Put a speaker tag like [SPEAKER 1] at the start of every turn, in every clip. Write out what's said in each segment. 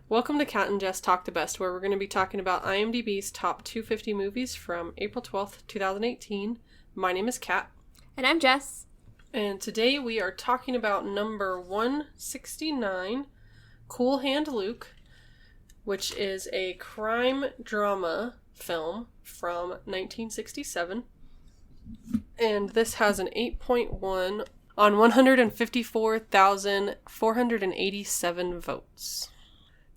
[SPEAKER 1] Welcome to Cat and Jess Talk the Best, where we're going to be talking about IMDb's top 250 movies from April 12th, 2018. My name is Kat.
[SPEAKER 2] And I'm Jess.
[SPEAKER 1] And today we are talking about number 169, Cool Hand Luke, which is a crime drama film from 1967. And this has an 8.1 on 154,487 votes.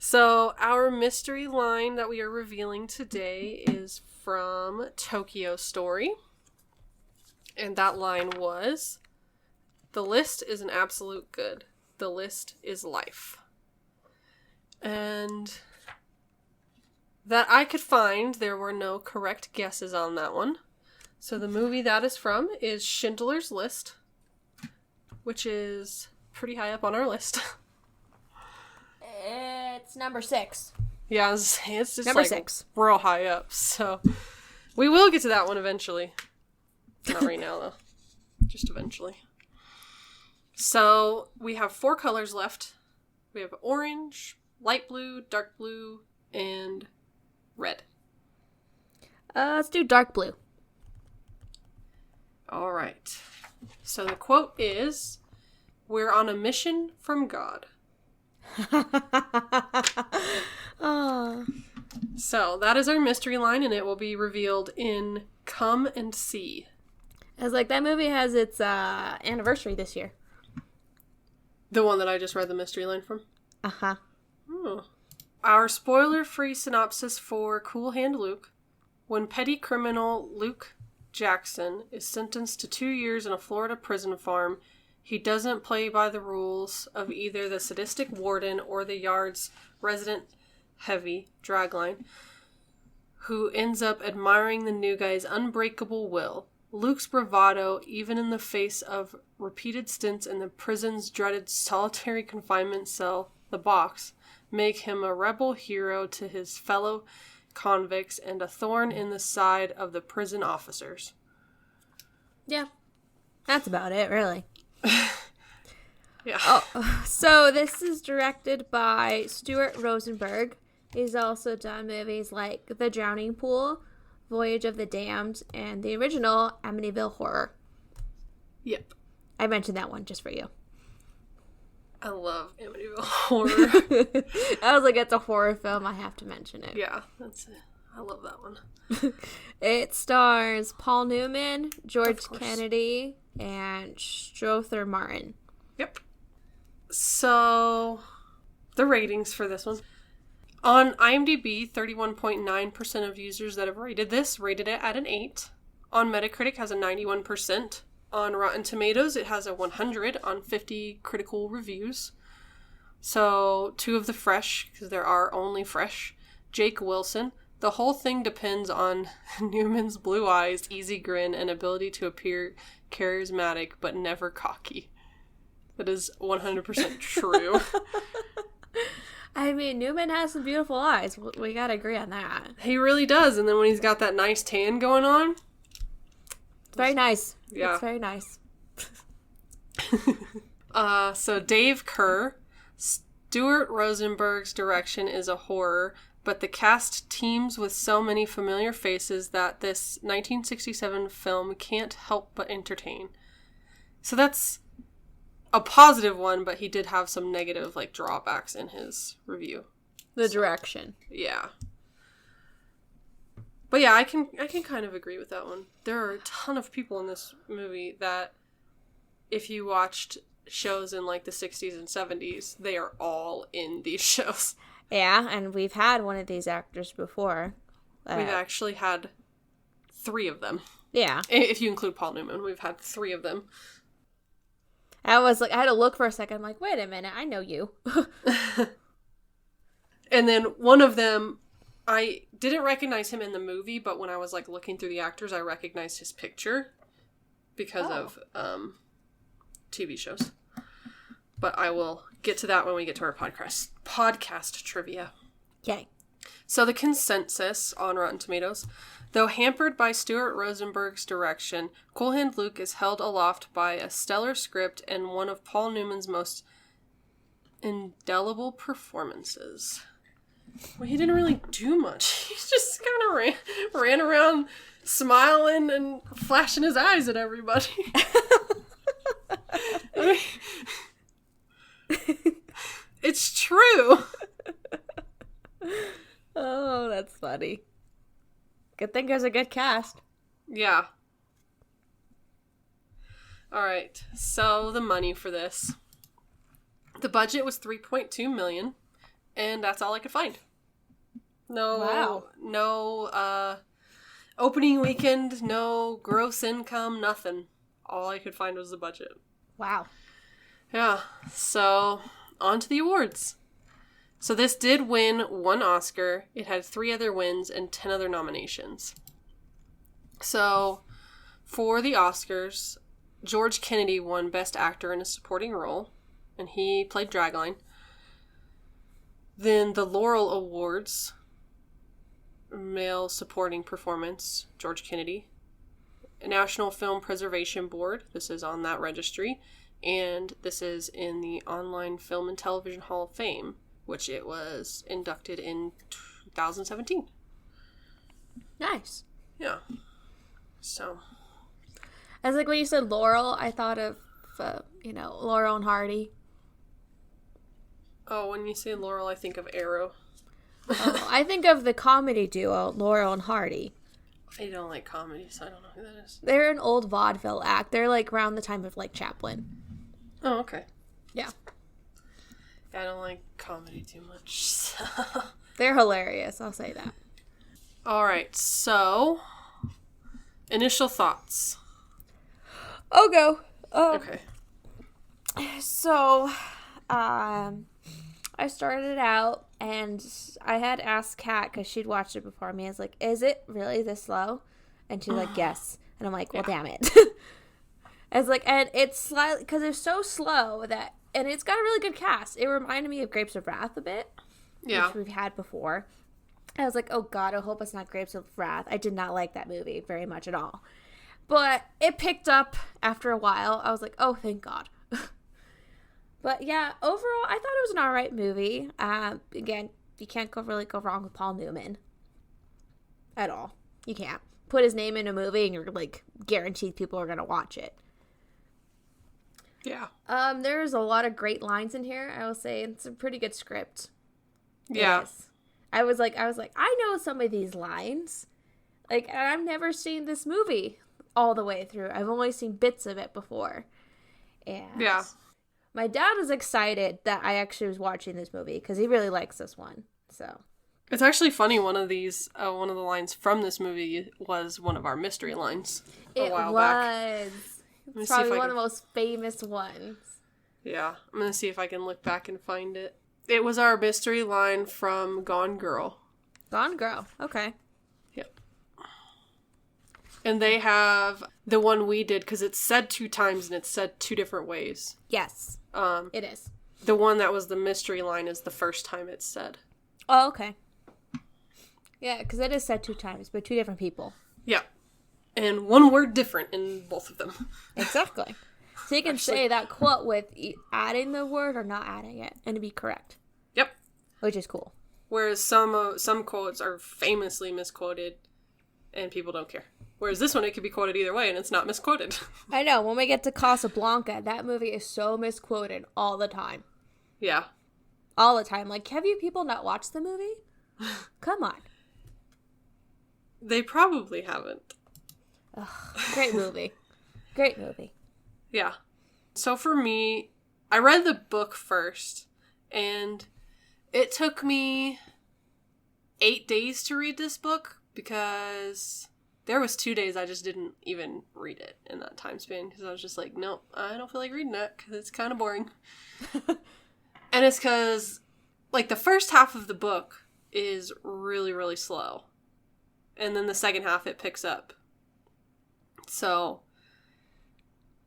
[SPEAKER 1] So our mystery line that we are revealing today is from Tokyo Story. And that line was, "The list is an absolute good. The list is life." And that I could find, there were no correct guesses on that one. So the movie that is from is Schindler's List, which is pretty high up on our list.
[SPEAKER 2] It's number 6.
[SPEAKER 1] Yeah, it's just
[SPEAKER 2] number
[SPEAKER 1] like
[SPEAKER 2] 6.
[SPEAKER 1] Real high up, so we will get to that one eventually. Not right now, though. Just eventually. So we have 4 colors left. We have orange, light blue, dark blue, and red.
[SPEAKER 2] Let's do dark blue.
[SPEAKER 1] All right. So the quote is, "We're on a mission from God."
[SPEAKER 2] Oh.
[SPEAKER 1] So that is our mystery line, and it will be revealed in Come and See.
[SPEAKER 2] I was like, that movie has its anniversary this year.
[SPEAKER 1] The one that I just read the mystery line from?
[SPEAKER 2] Uh-huh.
[SPEAKER 1] Oh. Our spoiler-free synopsis for Cool Hand Luke. When petty criminal Luke Jackson is sentenced to 2 years in a Florida prison farm, he doesn't play by the rules of either the sadistic warden or the yard's resident heavy, Dragline, who ends up admiring the new guy's unbreakable will. Luke's bravado, even in the face of repeated stints in the prison's dreaded solitary confinement cell, the box, make him a rebel hero to his fellow convicts and a thorn in the side of the prison officers.
[SPEAKER 2] Yeah. That's about it, really.
[SPEAKER 1] Yeah.
[SPEAKER 2] Oh, so this is directed by Stuart Rosenberg. He's also done movies like The Drowning Pool, Voyage of the Damned, and the original Amityville Horror.
[SPEAKER 1] Yep.
[SPEAKER 2] I mentioned that one just for you.
[SPEAKER 1] I love Amityville Horror.
[SPEAKER 2] I was like, it's a horror film. I have to mention it.
[SPEAKER 1] Yeah, that's it. I love that one.
[SPEAKER 2] It stars Paul Newman, George Kennedy, and Strother Martin.
[SPEAKER 1] Yep. So, the ratings for this one. On IMDb, 31.9% of users that have rated this rated it at an 8. On Metacritic, has a 91%. On Rotten Tomatoes, it has a 100 on 50 critical reviews. So, 2 of the fresh, because there are only fresh. Jake Wilson. The whole thing depends on Newman's blue eyes, easy grin, and ability to appear charismatic but never cocky. That is 100% true.
[SPEAKER 2] I mean, Newman has some beautiful eyes. We gotta agree on that.
[SPEAKER 1] He really does. And then when he's got that nice tan going on.
[SPEAKER 2] It's very nice.
[SPEAKER 1] Yeah.
[SPEAKER 2] It's very nice.
[SPEAKER 1] So Dave Kerr. Stuart Rosenberg's direction is a horror, but the cast teams with so many familiar faces that this 1967 film can't help but entertain. So that's a positive one, but he did have some negative, drawbacks in his review.
[SPEAKER 2] The direction.
[SPEAKER 1] Yeah. But yeah, I can kind of agree with that one. There are a ton of people in this movie that, if you watched shows in, the 60s and 70s, they are all in these shows.
[SPEAKER 2] Yeah, and we've had one of these actors before.
[SPEAKER 1] We've actually had 3 of them.
[SPEAKER 2] Yeah.
[SPEAKER 1] If you include Paul Newman, we've had 3 of them.
[SPEAKER 2] I was I had to look for a second. I'm like, wait a minute, I know you.
[SPEAKER 1] And then one of them, I didn't recognize him in the movie, but when I was looking through the actors, I recognized his picture because of TV shows. But I will get to that when we get to our podcast trivia.
[SPEAKER 2] Yay.
[SPEAKER 1] So the consensus on Rotten Tomatoes: though hampered by Stuart Rosenberg's direction, Cool Hand Luke is held aloft by a stellar script and one of Paul Newman's most indelible performances. Well, he didn't really do much. He just kind of ran around smiling and flashing his eyes at everybody. I mean, it's true.
[SPEAKER 2] Oh, that's funny. Good thing there's a good cast.
[SPEAKER 1] Yeah. Alright, so the money for this. The budget was $3.2 million, and that's all I could find. No opening weekend, no gross income, nothing. All I could find was the budget.
[SPEAKER 2] Wow.
[SPEAKER 1] Yeah, so on to the awards. So this did win 1 Oscar. It had 3 other wins and 10 other nominations. So for the Oscars, George Kennedy won Best Actor in a Supporting Role, and he played Dragline. Then the Laurel Awards, Male Supporting Performance, George Kennedy. National Film Preservation Board, this is on that registry, and this is in the Online Film and Television Hall of Fame, which it was inducted in 2017.
[SPEAKER 2] Nice.
[SPEAKER 1] Yeah. So...
[SPEAKER 2] I was like, when you said Laurel, I thought of, Laurel and Hardy.
[SPEAKER 1] Oh, when you say Laurel, I think of Arrow.
[SPEAKER 2] Oh, I think of the comedy duo, Laurel and Hardy.
[SPEAKER 1] I don't like comedy, so I don't know who that is.
[SPEAKER 2] They're an old vaudeville act. They're, like, around the time of, like, Chaplin.
[SPEAKER 1] Oh, okay.
[SPEAKER 2] Yeah.
[SPEAKER 1] I don't like comedy too much, so...
[SPEAKER 2] They're hilarious, I'll say that.
[SPEAKER 1] Alright, so... Initial thoughts.
[SPEAKER 2] Oh, go.
[SPEAKER 1] Okay.
[SPEAKER 2] So, I started out, and I had asked Kat, because she'd watched it before me, I was like, is it really this slow? And she's like, yes. And I'm like, well, damn it. I was like, and it's slightly, because it's so slow that, and it's got a really good cast. It reminded me of Grapes of Wrath a bit, which we've had before. I was like, oh God, I hope it's not Grapes of Wrath. I did not like that movie very much at all. But it picked up after a while. I was like, oh, thank God. But yeah, overall, I thought it was an alright movie. Again, you can't really go wrong with Paul Newman. At all. You can't. Put his name in a movie and you're like guaranteed people are going to watch it.
[SPEAKER 1] Yeah.
[SPEAKER 2] There's a lot of great lines in here. I will say it's a pretty good script.
[SPEAKER 1] Yeah.
[SPEAKER 2] Yes. I was like, I know some of these lines. Like, and I've never seen this movie all the way through. I've only seen bits of it before. And
[SPEAKER 1] yeah.
[SPEAKER 2] My dad was excited that I actually was watching this movie because he really likes this one. So
[SPEAKER 1] it's actually funny. One of the lines from this movie was one of our mystery lines a while back.
[SPEAKER 2] It's probably one of the most famous ones.
[SPEAKER 1] Yeah, I'm gonna see if I can look back and find it. It was our mystery line from Gone Girl.
[SPEAKER 2] Gone Girl. Okay.
[SPEAKER 1] Yep. And they have the one we did, because it's said 2 times and it's said 2 different ways.
[SPEAKER 2] Yes. It is.
[SPEAKER 1] The one that was the mystery line is the first time it's said.
[SPEAKER 2] Oh, okay. Yeah, because it is said 2 times, but 2 different people.
[SPEAKER 1] Yeah. And 1 word different in both of them.
[SPEAKER 2] Exactly. So you can say that quote with adding the word or not adding it, and it'd be correct.
[SPEAKER 1] Yep.
[SPEAKER 2] Which is cool.
[SPEAKER 1] Whereas some quotes are famously misquoted, and people don't care. Whereas this one, it could be quoted either way, and it's not misquoted.
[SPEAKER 2] I know. When we get to Casablanca, that movie is so misquoted all the time.
[SPEAKER 1] Yeah.
[SPEAKER 2] All the time. Like, have you people not watched the movie? Come on.
[SPEAKER 1] They probably haven't.
[SPEAKER 2] Ugh, great movie. Great movie.
[SPEAKER 1] Yeah. So for me, I read the book first, and it took me 8 days to read this book because there was 2 days I just didn't even read it in that time span because I was just like, nope, I don't feel like reading that because it's kind of boring. And it's because, like, the first half of the book is really, really slow. And then the second half, it picks up. So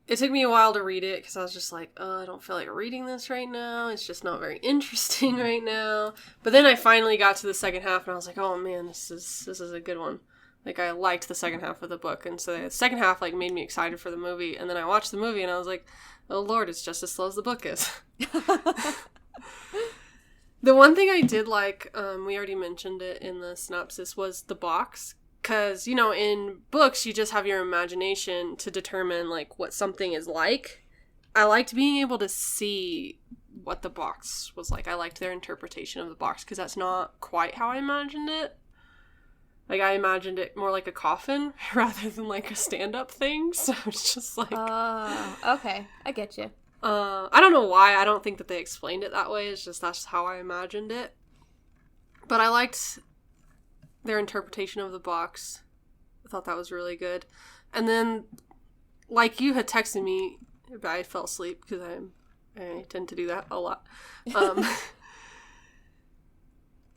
[SPEAKER 1] it took me a while to read it because I was just like, oh, I don't feel like reading this right now. It's just not very interesting right now. But then I finally got to the second half and I was like, oh man, this is a good one. Like, I liked the second half of the book. And so the second half, like, made me excited for the movie. And then I watched the movie and I was like, oh Lord, it's just as slow as the book is. The one thing I did like, we already mentioned it in the synopsis, was the box. Because, you know, in books, you just have your imagination to determine, like, what something is like. I liked being able to see what the box was like. I liked their interpretation of the box, because that's not quite how I imagined it. Like, I imagined it more like a coffin, rather than, like, a stand-up thing. So it's just like...
[SPEAKER 2] okay. I get you.
[SPEAKER 1] I don't know why. I don't think that they explained it that way. It's just that's how I imagined it. But I liked their interpretation of the box. I thought that was really good. And then, like you had texted me, but I fell asleep because I tend to do that a lot.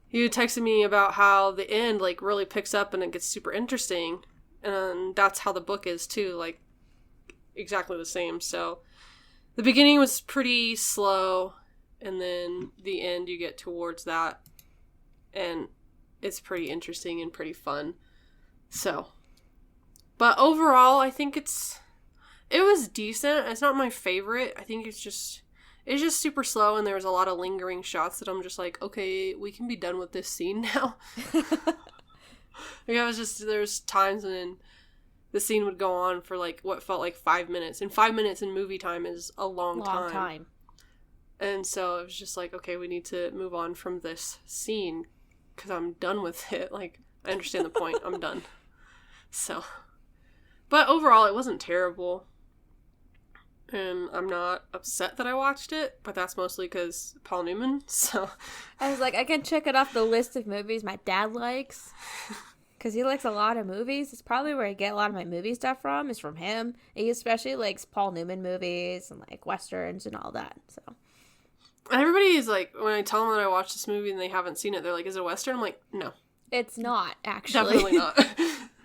[SPEAKER 1] You texted me about how the end, like, really picks up and it gets super interesting. And that's how the book is, too. Like, exactly the same. So... the beginning was pretty slow, and then the end you get towards that, and it's pretty interesting and pretty fun. So, but overall, I think it was decent. It's not my favorite. I think it's just super slow, and there's a lot of lingering shots that I'm just like, okay, we can be done with this scene now. Like, there's times when the scene would go on for, like, what felt like 5 minutes. And 5 minutes in movie time is a long time. And so it was just like, okay, we need to move on from this scene because I'm done with it. Like, I understand the point. I'm done. So. But overall, it wasn't terrible. And I'm not upset that I watched it, but that's mostly because Paul Newman, so.
[SPEAKER 2] I was like, I can check it off the list of movies my dad likes. Because he likes a lot of movies. It's probably where I get a lot of my movie stuff from, is from him. He especially likes Paul Newman movies and, like, westerns and all that. So
[SPEAKER 1] everybody is like, when I tell them that I watched this movie and they haven't seen it, they're like, is it a western? I'm like, no.
[SPEAKER 2] It's not, actually.
[SPEAKER 1] Definitely not.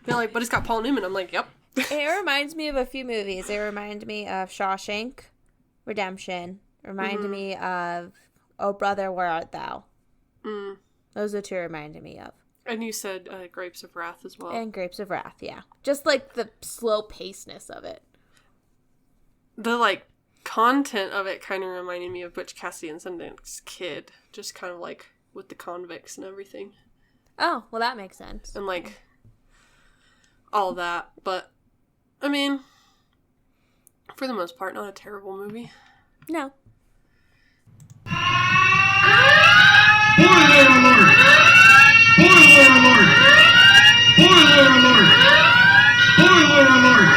[SPEAKER 1] They're like, but it's got Paul Newman. I'm like, yep.
[SPEAKER 2] It reminds me of a few movies. It reminded me of Shawshank Redemption. Reminded me of Oh Brother, Where Art Thou? Those are the two it reminded me of.
[SPEAKER 1] And you said Grapes of Wrath as well.
[SPEAKER 2] And Grapes of Wrath, yeah. Just, like, the slow pacedness of it.
[SPEAKER 1] The, like, content of it kind of reminded me of Butch Cassidy and Sundance Kid. Just kind of, like, with the convicts and everything.
[SPEAKER 2] Oh, well, that makes sense.
[SPEAKER 1] And, like, all that. But, I mean, for the most part, not a terrible movie.
[SPEAKER 2] No.
[SPEAKER 3] Spoiler alert! Spoiler alert! Spoiler alert! Spoiler alert!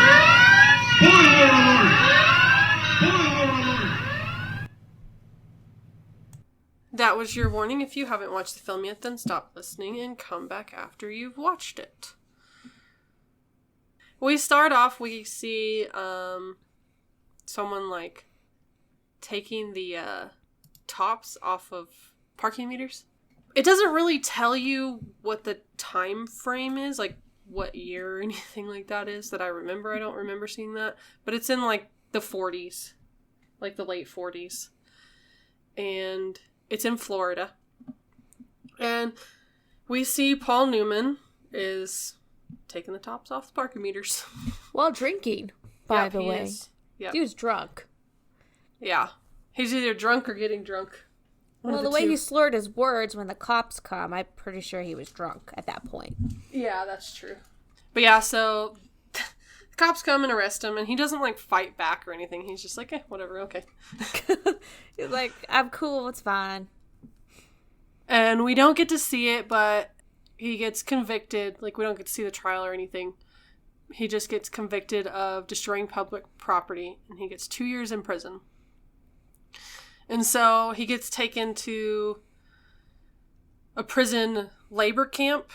[SPEAKER 3] Spoiler alert! Spoiler alert!
[SPEAKER 1] That was your warning. If you haven't watched the film yet, then stop listening and come back after you've watched it. We start off, we see someone, like, taking the tops off of parking meters. It doesn't really tell you what the time frame is, like what year or anything like that is that I remember. I don't remember seeing that. But it's in, like, the 40s. Like, the late 40s. And it's in Florida. And we see Paul Newman is taking the tops off the parking meters.
[SPEAKER 2] While drinking, by the way.
[SPEAKER 1] Yep.
[SPEAKER 2] He was drunk.
[SPEAKER 1] Yeah. He's either drunk or getting drunk.
[SPEAKER 2] Well, the way he slurred his words when the cops come, I'm pretty sure he was drunk at that point.
[SPEAKER 1] Yeah, that's true. But yeah, so the cops come and arrest him, and he doesn't, like, fight back or anything. He's just like, whatever, okay.
[SPEAKER 2] He's like, I'm cool, it's fine.
[SPEAKER 1] And we don't get to see it, but he gets convicted. Like, we don't get to see the trial or anything. He just gets convicted of destroying public property, and he gets 2 years in prison. And so he gets taken to a prison labor camp.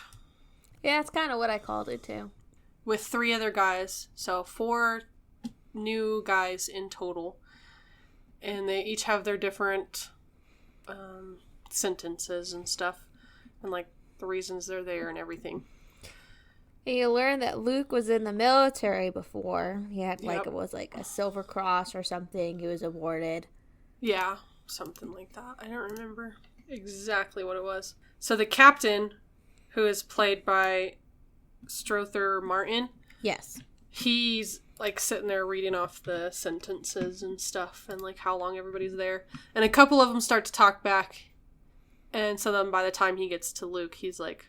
[SPEAKER 2] Yeah, that's kind of what I called it, too.
[SPEAKER 1] With 3 other guys. So 4 new guys in total. And they each have their different sentences and stuff. And, like, the reasons they're there and everything.
[SPEAKER 2] And you learn that Luke was in the military before. He had, like,
[SPEAKER 1] Yep.
[SPEAKER 2] It was, like, a Silver Cross or something he was awarded.
[SPEAKER 1] Yeah, something like that. I don't remember exactly what it was. So the captain, who is played by Strother Martin.
[SPEAKER 2] Yes.
[SPEAKER 1] He's, like, sitting there reading off the sentences and stuff and, like, how long everybody's there. And a couple of them start to talk back. And so then by the time he gets to Luke, he's like,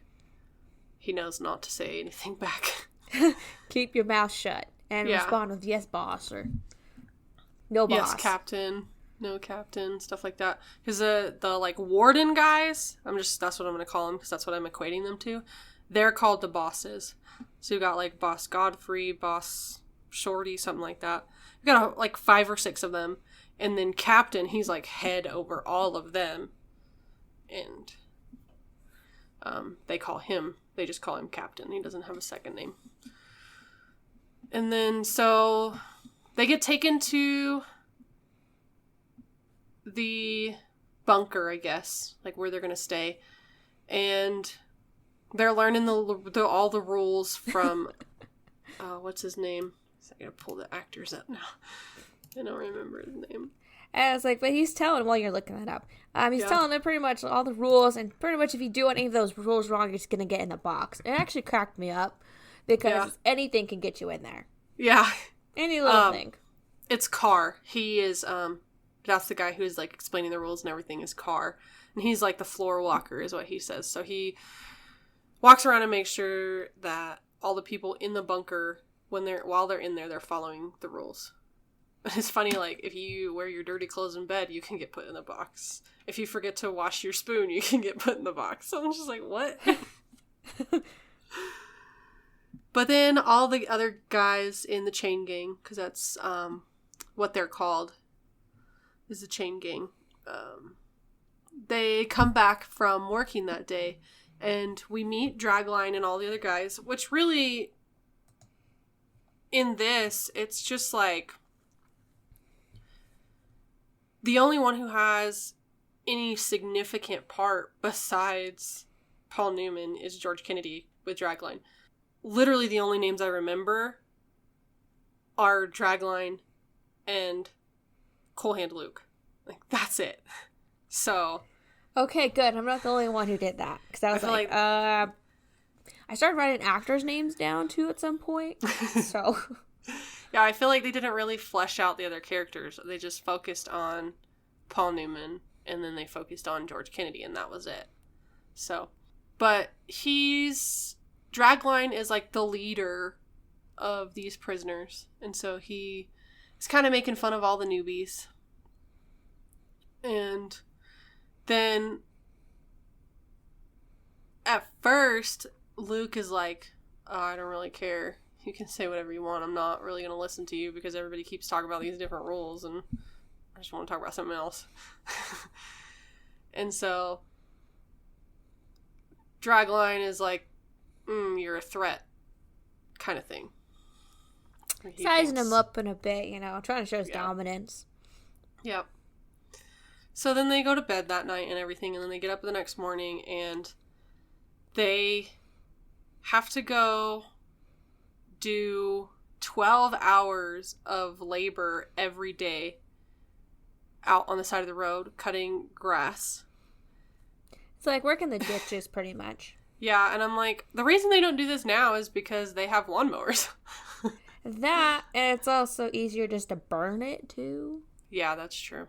[SPEAKER 1] he knows not to say anything back.
[SPEAKER 2] Keep your mouth shut and respond with yes, boss, or no, boss.
[SPEAKER 1] Yes, captain. No, captain. Stuff like that. Because the like warden guys, that's what I'm going to call them because that's what I'm equating them to. They're called the bosses. So you got like Boss Godfrey, Boss Shorty, something like that. You got like 5 or 6 of them. And then captain, he's like head over all of them. And they just call him captain. He doesn't have a second name. And then so they get taken to the bunker, I guess, like where they're gonna stay, and they're learning all the rules from what's his name? I gotta pull the actors up now. I don't remember his name.
[SPEAKER 2] And it's like, but he's telling while you're looking that up. He's telling them pretty much all the rules, and pretty much if you do any of those rules wrong, you're just gonna get in the box. It actually cracked me up because anything can get you in there. Yeah, any little thing.
[SPEAKER 1] It's Carr. He is that's the guy who is like explaining the rules and everything is Carr, and he's like the floor walker, is what he says. So he walks around and makes sure that all the people in the bunker, while they're in there, they're following the rules. It's funny, like, if you wear your dirty clothes in bed, you can get put in the box. If you forget to wash your spoon, you can get put in the box. So I'm just like, what? But then all the other guys in the chain gang, because that's what they're called, is the chain gang. They come back from working that day, and we meet Dragline and all the other guys, which really, in this, it's just like, the only one who has any significant part besides Paul Newman is George Kennedy with Dragline. Literally the only names I remember are Dragline and Cool Hand Luke. Like, that's it. So.
[SPEAKER 2] Okay, good. I'm not the only one who did that. Because I was like, I started writing actors' names down too at some point. So.
[SPEAKER 1] Yeah, I feel like they didn't really flesh out the other characters. They just focused on Paul Newman, and then they focused on George Kennedy, and that was it. So, but Dragline is like the leader of these prisoners, and so he is kind of making fun of all the newbies. And then, at first, Luke is like, oh, I don't really care. You can say whatever you want. I'm not really going to listen to you because everybody keeps talking about these different rules and I just want to talk about something else. And so Dragline is like, you're a threat kind of thing.
[SPEAKER 2] Sizing him up in a bit, trying to show his dominance.
[SPEAKER 1] Yep. So then they go to bed that night and everything, and then they get up the next morning and they have to go do 12 hours of labor every day out on the side of the road cutting grass.
[SPEAKER 2] It's like working the ditches pretty much.
[SPEAKER 1] Yeah, and I'm like, the reason they don't do this now is because they have lawnmowers.
[SPEAKER 2] That, and it's also easier just to burn it too.
[SPEAKER 1] Yeah, that's true.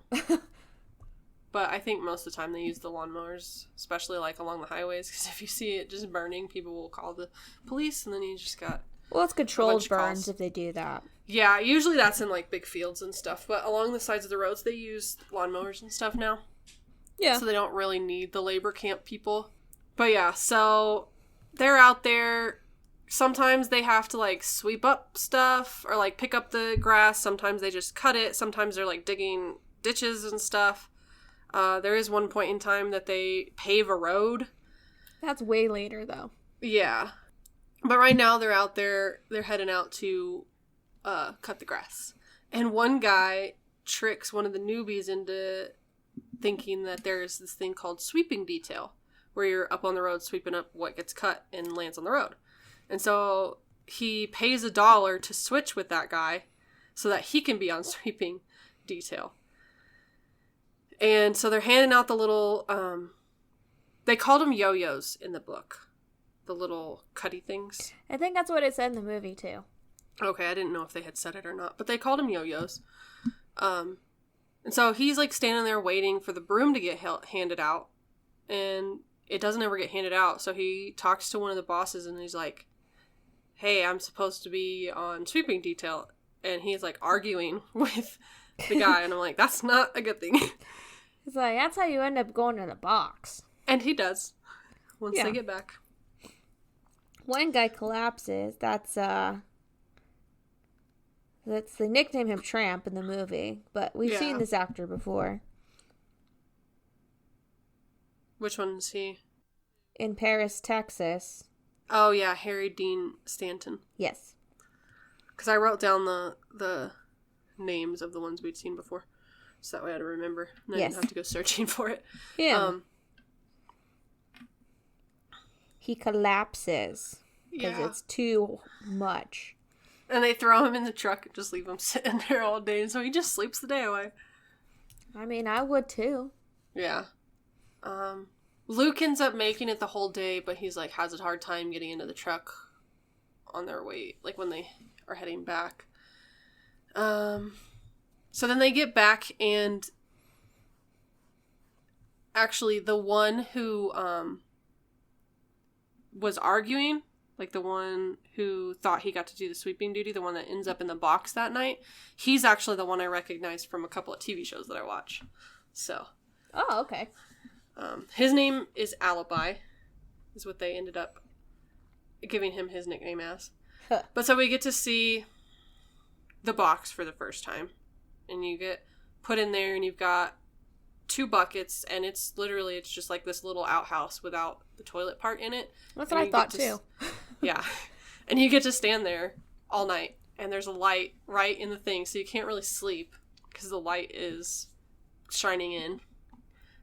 [SPEAKER 1] But I think most of the time they use the lawnmowers, especially like along the highways, because if you see it just burning, people will call the police, and then you just got...
[SPEAKER 2] Well, it's controlled burns if they do that.
[SPEAKER 1] Yeah, usually that's in like big fields and stuff, but along the sides of the roads they use lawnmowers and stuff now. Yeah. So they don't really need the labor camp people. But yeah, so they're out there. Sometimes they have to like sweep up stuff or like pick up the grass. Sometimes they just cut it. Sometimes they're like digging ditches and stuff. There is one point in time that they pave a road.
[SPEAKER 2] That's way later though.
[SPEAKER 1] Yeah. But right now they're out there, they're heading out to cut the grass. And one guy tricks one of the newbies into thinking that there's this thing called sweeping detail, where you're up on the road sweeping up what gets cut and lands on the road. And so he pays $1 to switch with that guy so that he can be on sweeping detail. And so they're handing out the little, they called them yo-yos in the book. The little cutty things.
[SPEAKER 2] I think that's what it said in the movie too.
[SPEAKER 1] Okay, I didn't know if they had said it or not, but they called them yo-yos. And so he's like standing there waiting for the broom to get handed out, and it doesn't ever get handed out. So he talks to one of the bosses, and he's like, hey, I'm supposed to be on sweeping detail. And he's like arguing with the guy, and I'm like, that's not a good thing.
[SPEAKER 2] It's like, that's how you end up going in the box.
[SPEAKER 1] And he does, once they get back.
[SPEAKER 2] One guy collapses. That's they nickname him Tramp in the movie, but we've seen this actor before. Which
[SPEAKER 1] one is he?
[SPEAKER 2] In Paris, Texas.
[SPEAKER 1] Oh, yeah, Harry Dean Stanton.
[SPEAKER 2] Yes.
[SPEAKER 1] Because I wrote down the names of the ones we'd seen before. So that way I'd remember. And I didn't have to go searching for it.
[SPEAKER 2] Yeah. He collapses. Because it's too much.
[SPEAKER 1] And they throw him in the truck and just leave him sitting there all day. And so he just sleeps the day away.
[SPEAKER 2] I mean, I would too.
[SPEAKER 1] Yeah. Luke ends up making it the whole day, but he's like has a hard time getting into the truck on their way, like when they are heading back. So then they get back, and actually the one who was arguing, like the one who thought he got to do the sweeping duty, the one that ends up in the box that night, he's actually the one I recognized from a couple of TV shows that I watch. So.
[SPEAKER 2] Oh, okay.
[SPEAKER 1] His name is Alibi, is what they ended up giving him his nickname as.
[SPEAKER 2] Huh.
[SPEAKER 1] But so we get to see the box for the first time. And you get put in there, and you've got 2 buckets, and it's just like this little outhouse without the toilet part in it.
[SPEAKER 2] That's what I thought too.
[SPEAKER 1] Yeah. And you get to stand there all night, and there's a light right in the thing, so you can't really sleep because the light is shining in.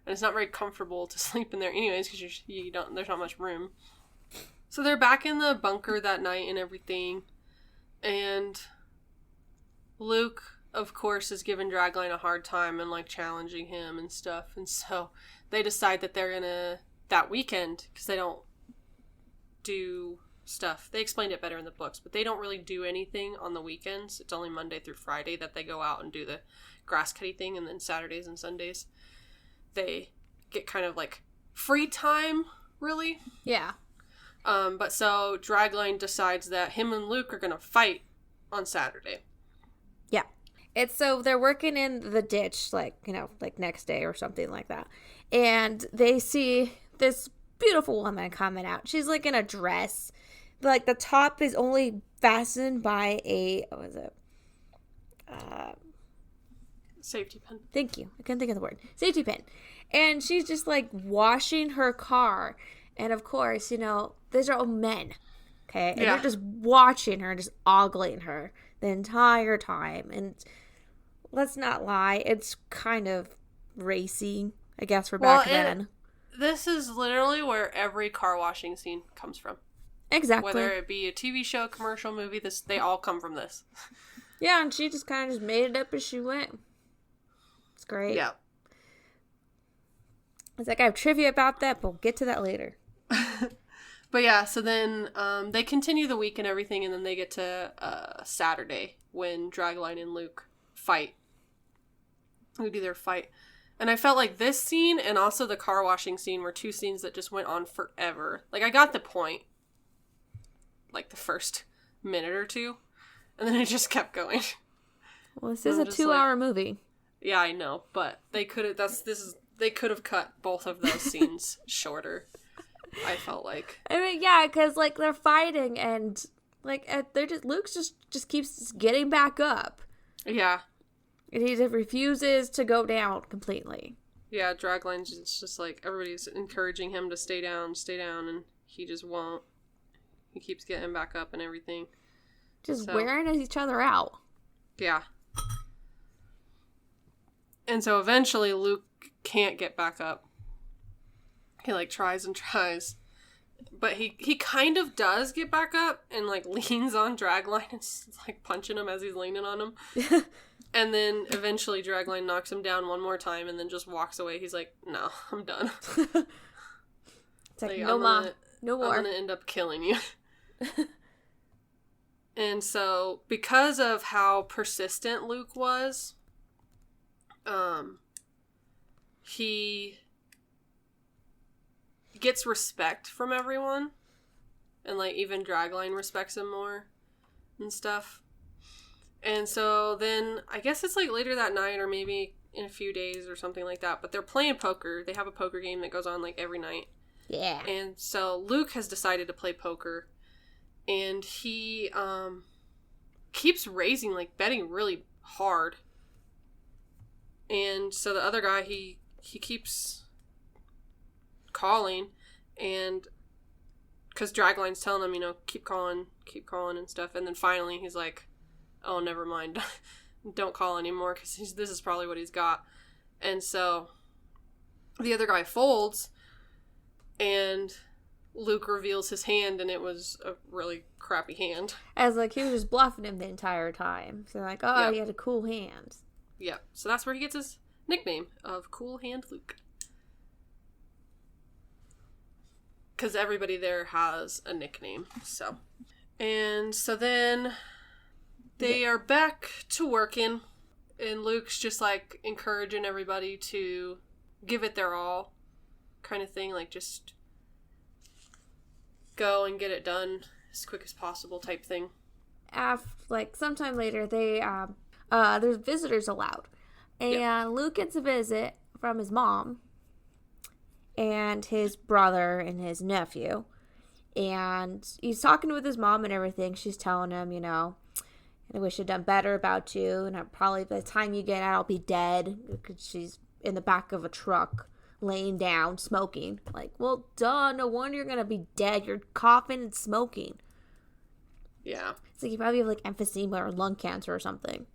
[SPEAKER 1] And it's not very comfortable to sleep in there anyways, because there's not much room. So they're back in the bunker that night and everything. And Luke, of course, is giving Dragline a hard time and like challenging him and stuff. And so they decide that they're gonna, that weekend, because they don't do stuff. They explained it better in the books, but they don't really do anything on the weekends. It's only Monday through Friday that they go out and do the grass cutting thing, and then Saturdays and Sundays they get kind of like free time, really.
[SPEAKER 2] Yeah.
[SPEAKER 1] But so Dragline decides that him and Luke are gonna fight on Saturday.
[SPEAKER 2] Yeah. It's so they're working in the ditch, like next day or something like that. And they see this beautiful woman coming out. She's like in a dress. But, like, the top is only fastened by
[SPEAKER 1] safety pin.
[SPEAKER 2] Thank you. I couldn't think of the word. Safety pin. And she's just like washing her car. And of course, these are all men. Okay. And they're just watching her, just ogling her the entire time. And let's not lie, it's kind of racy, I guess, for back then.
[SPEAKER 1] This is literally where every car washing scene comes from.
[SPEAKER 2] Exactly.
[SPEAKER 1] Whether it be a TV show, commercial, movie, they all come from this.
[SPEAKER 2] Yeah, and she just kind of made it up as she went. It's great.
[SPEAKER 1] Yeah.
[SPEAKER 2] It's like I have trivia about that, but we'll get to that later.
[SPEAKER 1] But yeah, so then they continue the week and everything, and then they get to Saturday when Dragline and Luke fight. They do their fight. And I felt like this scene and also the car washing scene were 2 scenes that just went on forever. Like, I got the point, like, the first minute or 2, and then it just kept going.
[SPEAKER 2] Well, this is a 2-hour movie.
[SPEAKER 1] Yeah, I know, but they could have. They could have cut both of those scenes shorter. I felt like.
[SPEAKER 2] I mean, yeah, because like they're fighting and like Luke just keeps getting back up.
[SPEAKER 1] Yeah.
[SPEAKER 2] And he just refuses to go down completely.
[SPEAKER 1] Yeah, Dragline's just like everybody's encouraging him to stay down, and he just won't. He keeps getting back up and everything.
[SPEAKER 2] Just wearing each other out.
[SPEAKER 1] Yeah. And so eventually Luke can't get back up. He like tries and tries. But he kind of does get back up and like leans on Dragline and like punching him as he's leaning on him. And then eventually Dragline knocks him down one more time and then just walks away. He's like, no, I'm done.
[SPEAKER 2] It's like no more.
[SPEAKER 1] I'm gonna end up killing you. And so because of how persistent Luke was, gets respect from everyone. And, like, even Dragline respects him more and stuff. And so then, I guess it's, like, later that night or maybe in a few days or something like that. But they're playing poker. They have a poker game that goes on, like, every night.
[SPEAKER 2] Yeah.
[SPEAKER 1] And so Luke has decided to play poker. And he keeps raising, like, betting really hard. And so the other guy, he keeps calling. And because Dragline's telling him, you know, keep calling and stuff. And then finally he's like, oh, never mind. Don't call anymore because this is probably what he's got. And so the other guy folds and Luke reveals his hand and it was a really crappy hand.
[SPEAKER 2] As like he was just bluffing him the entire time. So like, oh,
[SPEAKER 1] Yep.
[SPEAKER 2] he had a cool hand.
[SPEAKER 1] Yeah. So that's where he gets his nickname of Cool Hand Luke. Because everybody there has a nickname. So. And so then they are back to working. And Luke's just like encouraging everybody to give it their all. Kind of thing. Like just go and get it done as quick as possible type thing.
[SPEAKER 2] After, like, sometime later, they, there's visitors allowed. And
[SPEAKER 1] Yep.
[SPEAKER 2] Luke gets a visit from his mom and his brother and his nephew. And he's talking with his mom and everything. She's telling him, you know, I wish I'd done better about you. And probably by the time you get out, I'll be dead. Because she's in the back of a truck, laying down, smoking. Like, well, duh, no wonder you're going to be dead. You're coughing and smoking.
[SPEAKER 1] Yeah.
[SPEAKER 2] It's like you probably have, like, emphysema or lung cancer or something.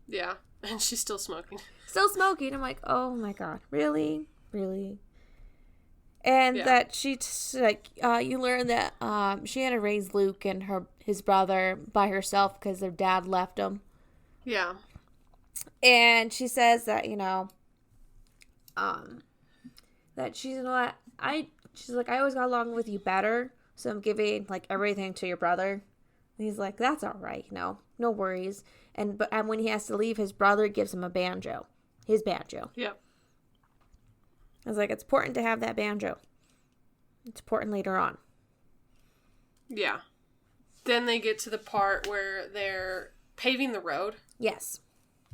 [SPEAKER 1] Yeah. And she's still smoking.
[SPEAKER 2] Still smoking. I'm like, oh my god, really? Really? And
[SPEAKER 1] Yeah.
[SPEAKER 2] that she, you learn that she had to raise Luke and his brother by herself because their dad left them.
[SPEAKER 1] Yeah.
[SPEAKER 2] And she says that, you know, that she's, you know what, she's like, I always got along with you better, so I'm giving, like, everything to your brother. And he's like, that's all right, you know, no worries. And when he has to leave, his brother gives him a banjo. His banjo.
[SPEAKER 1] Yep.
[SPEAKER 2] I was like, it's important to have that banjo. It's important later on.
[SPEAKER 1] Yeah. Then they get to the part where they're paving the road.
[SPEAKER 2] Yes.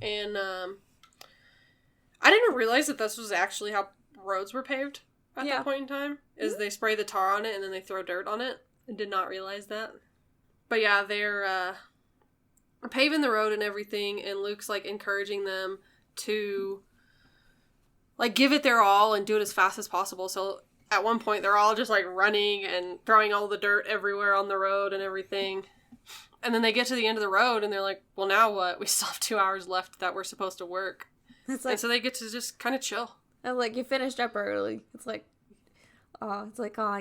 [SPEAKER 1] And I didn't realize that this was actually how roads were paved at that point in time. Is they spray the tar on it and then they throw dirt on it. I did not realize that. But yeah, they're paving the road and everything, and Luke's like encouraging them to like give it their all and do it as fast as possible. So at one point they're all just like running and throwing all the dirt everywhere on the road and everything. And then they get to the end of the road and they're like, well, now what? We still have 2 hours left that we're supposed to work.
[SPEAKER 2] It's like,
[SPEAKER 1] and so they get to just kind of chill.
[SPEAKER 2] I'm like, you finished up early. It's like, oh,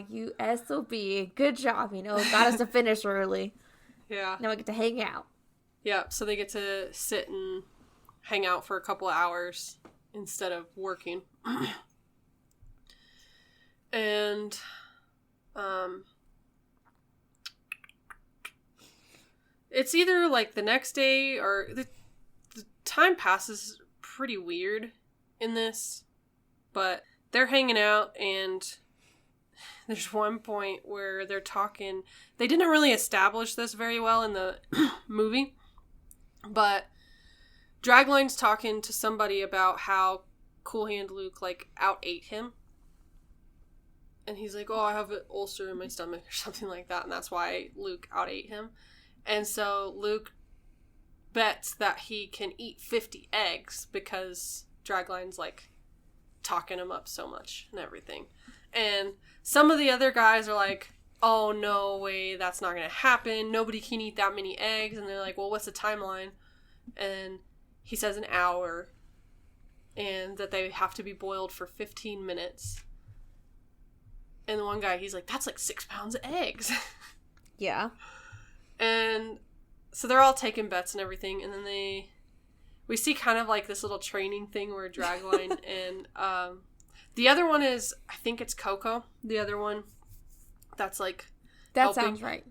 [SPEAKER 2] you SOB. Good job, you know, got us to finish early.
[SPEAKER 1] Yeah.
[SPEAKER 2] Now I get to hang out.
[SPEAKER 1] Yeah, so they get to sit and hang out for a couple of hours instead of working. And, it's either, like, the next day or... The time passes pretty weird in this, but they're hanging out, and there's one point where they're talking... They didn't really establish this very well in the movie, but Dragline's talking to somebody about how Cool Hand Luke, like, out-ate him. And he's like, oh, I have an ulcer in my stomach or something like that, and that's why Luke out-ate him. And so Luke bets that he can eat 50 eggs because Dragline's, like, talking him up so much and everything. And some of the other guys are like, oh, no way, that's not going to happen. Nobody can eat that many eggs. And they're like, well, what's the timeline? And he says an hour. And that they have to be boiled for 15 minutes. And the one guy, he's like, that's like 6 pounds of eggs.
[SPEAKER 2] Yeah.
[SPEAKER 1] And so they're all taking bets and everything. And then we see kind of like this little training thing where Dragline and the other one is, I think it's Coco. The other one that's like
[SPEAKER 2] That
[SPEAKER 1] helping.
[SPEAKER 2] sounds right.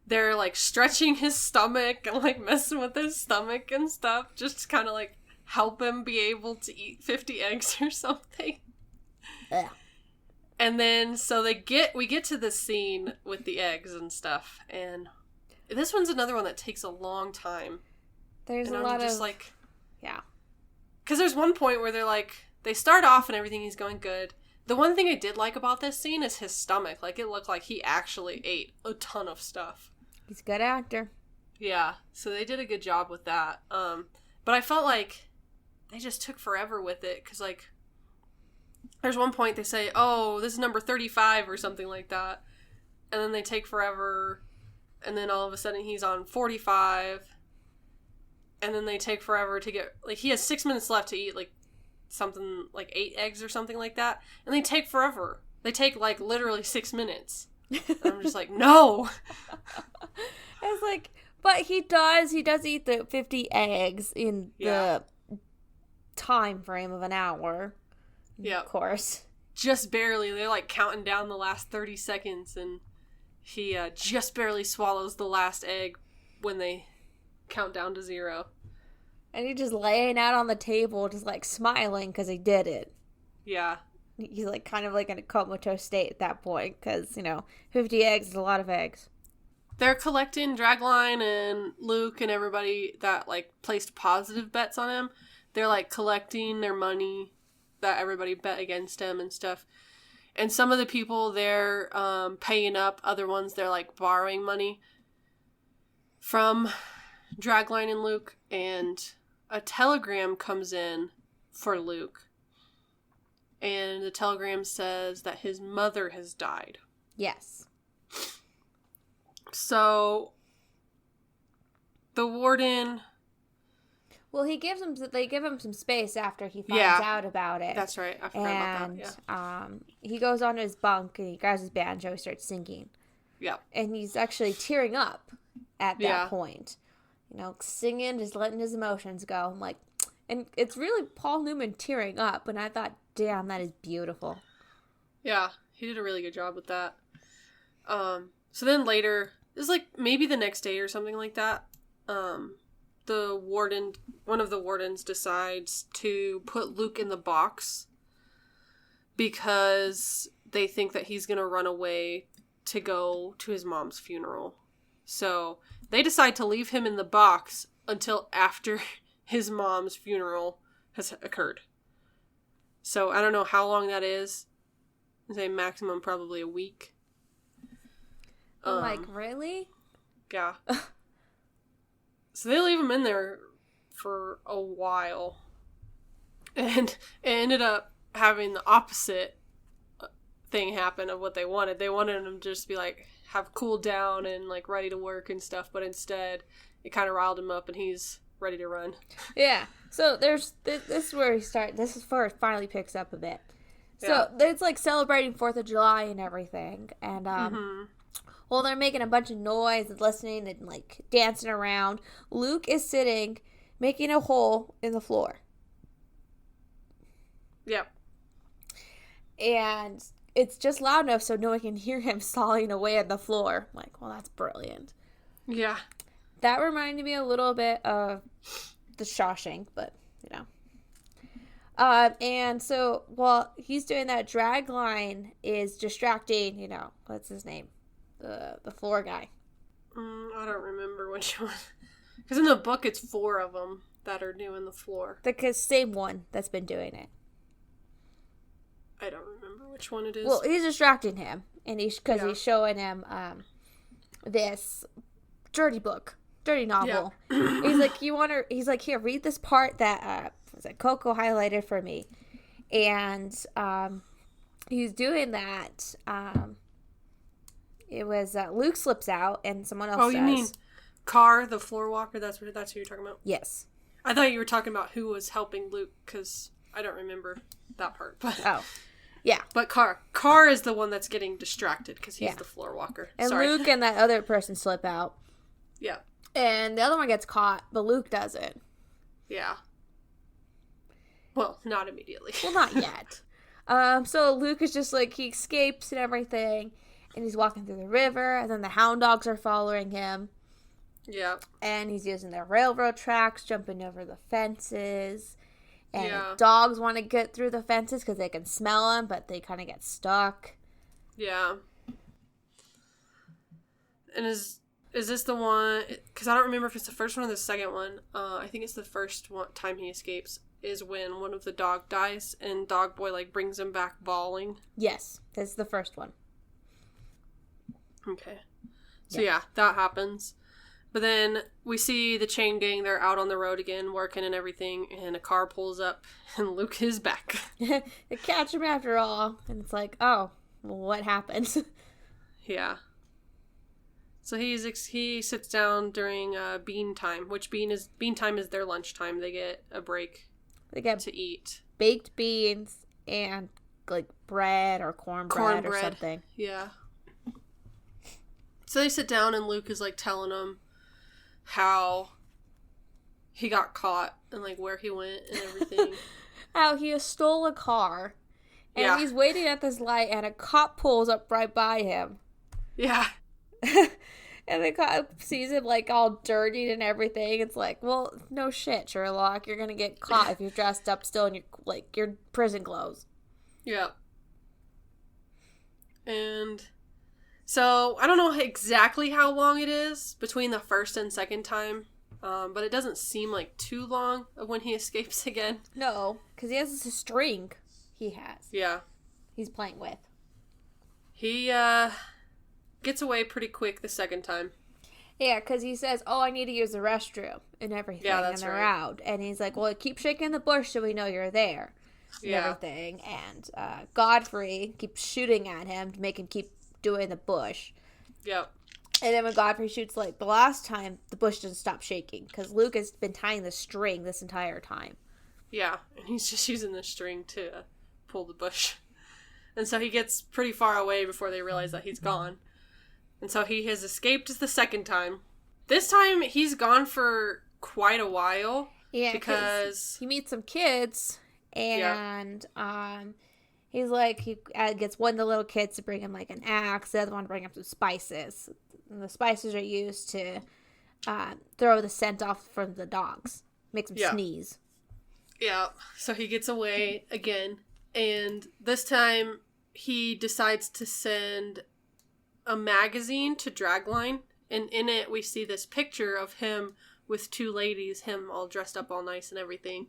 [SPEAKER 1] They're like stretching his stomach and like messing with his stomach and stuff. Just to kind of like help him be able to eat 50 eggs or something.
[SPEAKER 2] Yeah.
[SPEAKER 1] And then, so we get to this scene with the eggs and stuff, and this one's another one that takes a long time.
[SPEAKER 2] There's
[SPEAKER 1] and
[SPEAKER 2] a
[SPEAKER 1] I'm
[SPEAKER 2] lot
[SPEAKER 1] just
[SPEAKER 2] of...
[SPEAKER 1] like...
[SPEAKER 2] Yeah.
[SPEAKER 1] Because there's one point where they're like, they start off and everything is going good. The one thing I did like about this scene is his stomach. Like, it looked like he actually ate a ton of stuff.
[SPEAKER 2] He's a good actor.
[SPEAKER 1] Yeah, so they did a good job with that. But I felt like they just took forever with it, because, like, there's one point they say, oh, this is number 35 or something like that. And then they take forever, and then all of a sudden he's on 45. And then they take forever to get, like, he has 6 minutes left to eat, like, something, like 8 eggs or something like that. And they take forever. They take, like, literally 6 minutes. And I'm just like, no!
[SPEAKER 2] It's like, but he does eat the 50 eggs in the time frame of an hour.
[SPEAKER 1] Yeah.
[SPEAKER 2] Of course.
[SPEAKER 1] Just barely. They're, like, counting down the last 30 seconds, and he just barely swallows the last egg when they count down to 0.
[SPEAKER 2] And he's just laying out on the table, just, like, smiling because he did it.
[SPEAKER 1] Yeah.
[SPEAKER 2] He's, like, kind of, like, in a comatose state at that point, because, 50 eggs is a lot of eggs.
[SPEAKER 1] They're collecting Dragline and Luke and everybody that, like, placed positive bets on him. They're, like, collecting their money that everybody bet against him and stuff. And some of the people, they're paying up. Other ones, they're, like, borrowing money from Dragline and Luke. And a telegram comes in for Luke. And the telegram says that his mother has died.
[SPEAKER 2] Yes.
[SPEAKER 1] So, the warden...
[SPEAKER 2] Well, they give him some space after he finds out about it.
[SPEAKER 1] That's right. I forgot about that. Yeah.
[SPEAKER 2] He goes onto his bunk and he grabs his banjo, he starts singing.
[SPEAKER 1] Yeah.
[SPEAKER 2] And he's actually tearing up at that point. Singing, just letting his emotions go. I'm like, and it's really Paul Newman tearing up, and I thought, damn, that is beautiful.
[SPEAKER 1] Yeah, he did a really good job with that. So then later, it was like maybe the next day or something like that, one of the wardens decides to put Luke in the box because they think that he's going to run away to go to his mom's funeral. So they decide to leave him in the box until after his mom's funeral has occurred. So I don't know how long that is. I'd say maximum probably a week.
[SPEAKER 2] I'm like, really?
[SPEAKER 1] Yeah. So they leave him in there for a while. And it ended up having the opposite thing happen of what they wanted. They wanted him to just be like, have cooled down and like ready to work and stuff. But instead, it kind of riled him up and he's ready to run.
[SPEAKER 2] Yeah. So this is where this is where it finally picks up a bit. So it's like celebrating 4th of July and everything. And, while they're making a bunch of noise and listening and, like, dancing around, Luke is sitting, making a hole in the floor.
[SPEAKER 1] Yep.
[SPEAKER 2] And it's just loud enough so no one can hear him sawing away at the floor. I'm like, well, that's brilliant.
[SPEAKER 1] Yeah.
[SPEAKER 2] That reminded me a little bit of the Shawshank, but, and so while he's doing that, Dragline is distracting, what's his name? The floor guy.
[SPEAKER 1] I don't remember which one. Because in the book, it's 4 of them that are doing the floor.
[SPEAKER 2] The same one that's been doing it.
[SPEAKER 1] I don't remember which one it is.
[SPEAKER 2] Well, he's distracting him, and he's showing him this dirty novel. Yeah. He's like, he's like, here, read this part that Coco highlighted for me, and he's doing that. It was Luke slips out, and someone else.
[SPEAKER 1] Oh, you mean Carr, the floor walker? That's who you're talking about.
[SPEAKER 2] Yes.
[SPEAKER 1] I thought you were talking about who was helping Luke, because I don't remember that part. But
[SPEAKER 2] yeah.
[SPEAKER 1] But Carr is the one that's getting distracted because he's the floor walker.
[SPEAKER 2] And
[SPEAKER 1] Sorry.
[SPEAKER 2] Luke and that other person slip out.
[SPEAKER 1] Yeah.
[SPEAKER 2] And the other one gets caught, but Luke doesn't.
[SPEAKER 1] Yeah. Well, not immediately.
[SPEAKER 2] Well, not yet. So Luke is just like, he escapes and everything. And he's walking through the river, and then the hound dogs are following him.
[SPEAKER 1] Yeah.
[SPEAKER 2] And he's using the railroad tracks, jumping over the fences. And
[SPEAKER 1] Yeah.
[SPEAKER 2] dogs want to get through the fences because they can smell them, but they kind of get stuck.
[SPEAKER 1] Yeah. And is this the one? Because I don't remember if it's the first one or the second one. I think it's the first one time he escapes is when one of the dog dies and Dog Boy like brings him back bawling.
[SPEAKER 2] Yes, that's the first one.
[SPEAKER 1] Okay. So yeah, that happens. But then we see the chain gang. They're out on the road again, working and everything, and a car pulls up, and Luke is back.
[SPEAKER 2] They catch him after all, and it's like, oh, well, what happened?
[SPEAKER 1] Yeah. So he sits down during bean time, which bean time is their lunchtime. They get a break.
[SPEAKER 2] They get
[SPEAKER 1] to eat
[SPEAKER 2] baked beans and like bread or cornbread or something.
[SPEAKER 1] Yeah. So they sit down, and Luke is like telling them how he got caught and like where he went and everything.
[SPEAKER 2] How he stole a car, and he's waiting at this light, and a cop pulls up right by him.
[SPEAKER 1] Yeah.
[SPEAKER 2] And the cop sees him like all dirty and everything. It's like, well, no shit, Sherlock. You're gonna get caught if you're dressed up still in your prison clothes.
[SPEAKER 1] Yeah. And so I don't know exactly how long it is between the first and second time, but it doesn't seem like too long of when he escapes again.
[SPEAKER 2] No, because he has this string. He has.
[SPEAKER 1] Yeah.
[SPEAKER 2] He's playing with.
[SPEAKER 1] He gets away pretty quick the second time.
[SPEAKER 2] Yeah, because he says, oh, I need to use the restroom and everything.
[SPEAKER 1] Yeah, that's
[SPEAKER 2] and they're
[SPEAKER 1] right.
[SPEAKER 2] out. And he's like, well, keep shaking the bush so we know you're there. And everything. And Godfrey keeps shooting at him to make him keep doing the bush.
[SPEAKER 1] Yep.
[SPEAKER 2] And then when Godfrey shoots, like, the last time, the bush doesn't stop shaking. Because Luke has been tying the string this entire time.
[SPEAKER 1] Yeah, and he's just using the string to pull the bush. And so he gets pretty far away before they realize that he's gone. And so he has escaped the second time. This time, he's gone for quite a while.
[SPEAKER 2] Yeah,
[SPEAKER 1] because
[SPEAKER 2] he meets some kids, and he's like, he gets one of the little kids to bring him like an axe, the other one to bring him some spices. And the spices are used to throw the scent off from the dogs, make them sneeze.
[SPEAKER 1] Yeah, so he gets away again, and this time he decides to send a magazine to Dragline, and in it we see this picture of him with two ladies, him all dressed up all nice and everything.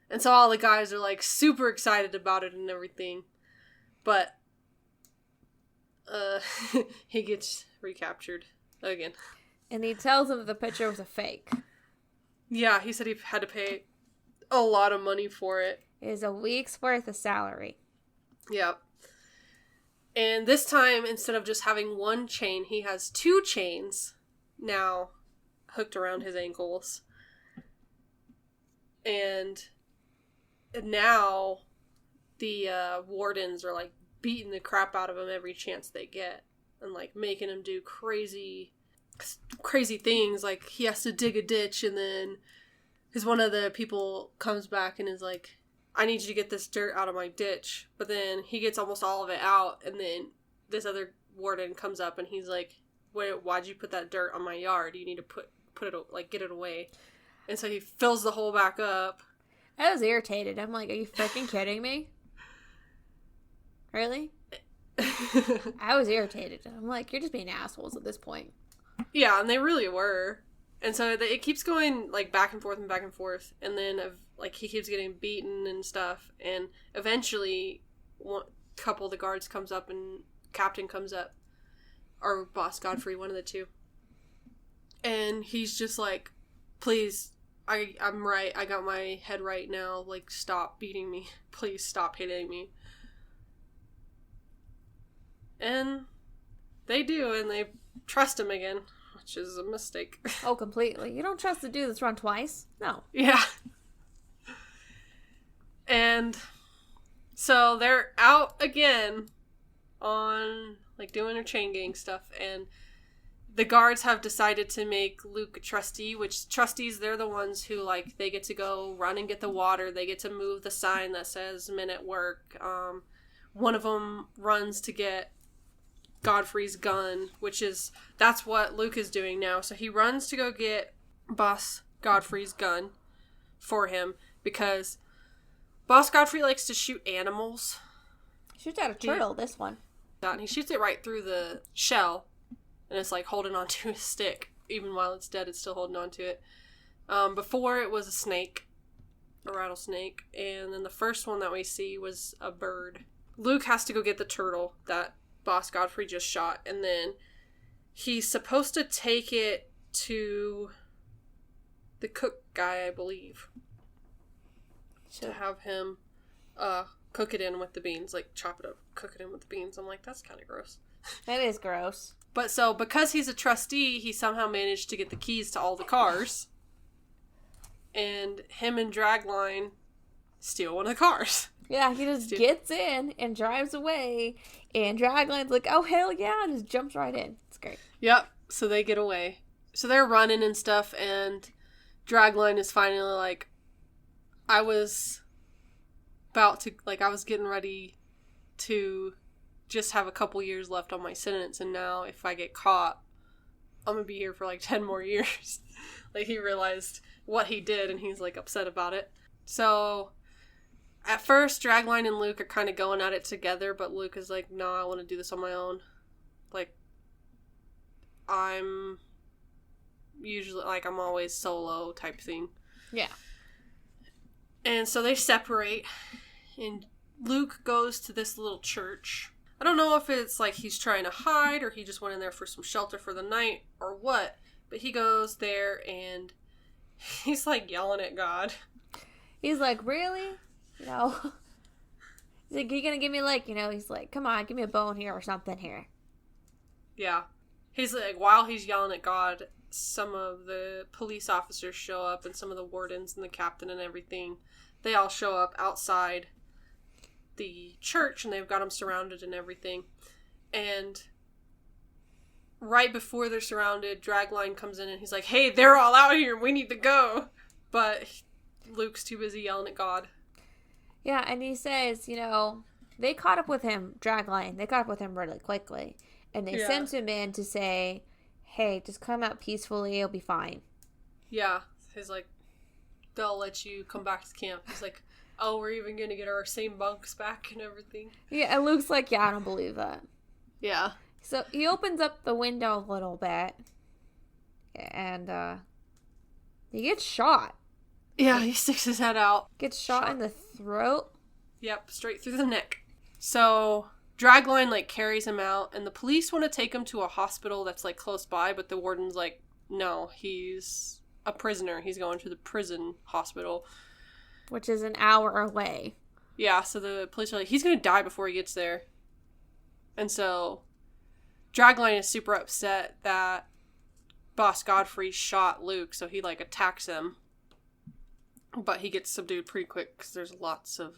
[SPEAKER 1] And so all the guys are like super excited about it and everything. But he gets recaptured again.
[SPEAKER 2] And he tells them the picture was a fake.
[SPEAKER 1] Yeah, he said he had to pay a lot of money for it.
[SPEAKER 2] It is a week's worth of salary.
[SPEAKER 1] Yep. And this time, instead of just having one chain, he has two chains now hooked around his ankles. And now the wardens are like beating the crap out of him every chance they get. And like making him do crazy things. Like he has to dig a ditch, and then one of the people comes back and is like, I need you to get this dirt out of my ditch. But then he gets almost all of it out, and then this other warden comes up and he's like, why'd you put that dirt on my yard? You need to put it, like, get it away. And so he fills the hole back up.
[SPEAKER 2] I was irritated. I'm like, are you freaking kidding me? Really? I was irritated. I'm like, you're just being assholes at this point.
[SPEAKER 1] Yeah, and they really were. And so it keeps going, like, back and forth and back and forth. And then, like, he keeps getting beaten and stuff. And eventually, one couple of the guards comes up and Captain comes up. Or Boss Godfrey, one of the two. And he's just like, please, I'm right. I got my head right now. Like, stop beating me. Please stop hitting me. And they do, and they trust him again. Which is a mistake.
[SPEAKER 2] Oh, completely. You don't trust the dude that's run twice? No.
[SPEAKER 1] Yeah. And so they're out again on, like, doing their chain gang stuff, and the guards have decided to make Luke a trustee, which trustees, they're the ones who, like, they get to go run and get the water, they get to move the sign that says men at work. One of them runs to get Godfrey's gun, that's what Luke is doing now. So he runs to go get Boss Godfrey's gun for him, because Boss Godfrey likes to shoot animals.
[SPEAKER 2] Shoots at a turtle, this one.
[SPEAKER 1] And he shoots it right through the shell, and it's like holding onto his stick. Even while it's dead, it's still holding onto it. Before it was a snake, a rattlesnake, and then the first one that we see was a bird. Luke has to go get the turtle that Boss Godfrey just shot, and then he's supposed to take it to the cook guy, I believe, to have him cook it in with the beans, like chop it up, cook it in with the beans. I'm like, that's kind of gross.
[SPEAKER 2] That is gross.
[SPEAKER 1] But so, because he's a trustee, he somehow managed to get the keys to all the cars. And him and Dragline steal one of the cars.
[SPEAKER 2] Yeah, he just gets in and drives away. And Dragline's like, oh, hell yeah, and just jumps right in. It's great.
[SPEAKER 1] Yep, so they get away. So they're running and stuff, and Dragline is finally like, I was getting ready to just have a couple years left on my sentence, and now if I get caught, I'm gonna be here for like 10 more years. Like, he realized what he did, and he's like upset about it. So at first, Dragline and Luke are kind of going at it together, but Luke is like, no, I want to do this on my own. Like, I'm usually, like, I'm always solo type thing.
[SPEAKER 2] Yeah.
[SPEAKER 1] And so they separate, and Luke goes to this little church. I don't know if it's like he's trying to hide, or he just went in there for some shelter for the night, or what, but he goes there, and he's like yelling at God.
[SPEAKER 2] He's like, really? No. He's like, you gonna give me, like, he's like, come on, give me a bone here or something here.
[SPEAKER 1] Yeah. He's like, while he's yelling at God, some of the police officers show up, and some of the wardens and the captain and everything. They all show up outside the church, and they've got them surrounded and everything. And right before they're surrounded, Dragline comes in, and he's like, hey, they're all out here, we need to go. But Luke's too busy yelling at God.
[SPEAKER 2] Yeah, and he says, they caught up with him, Dragline. They caught up with him really quickly. And they sent him in to say, hey, just come out peacefully, it'll be fine.
[SPEAKER 1] Yeah. He's like, they'll let you come back to camp. He's like, oh, we're even going to get our same bunks back and everything.
[SPEAKER 2] Yeah, and Luke's like, yeah, I don't believe that.
[SPEAKER 1] Yeah.
[SPEAKER 2] So he opens up the window a little bit, and he gets shot.
[SPEAKER 1] Yeah, he sticks his head out.
[SPEAKER 2] Gets shot in the throat.
[SPEAKER 1] Yep, straight through the neck. So Dragline, like, carries him out, and the police want to take him to a hospital that's, like, close by, but the warden's like, no, he's a prisoner. He's going to the prison hospital.
[SPEAKER 2] Which is an hour away. Yeah,
[SPEAKER 1] so the police are like, he's going to die before he gets there. And so Dragline is super upset that Boss Godfrey shot Luke, so he, like, attacks him. But he gets subdued pretty quick, because there's lots of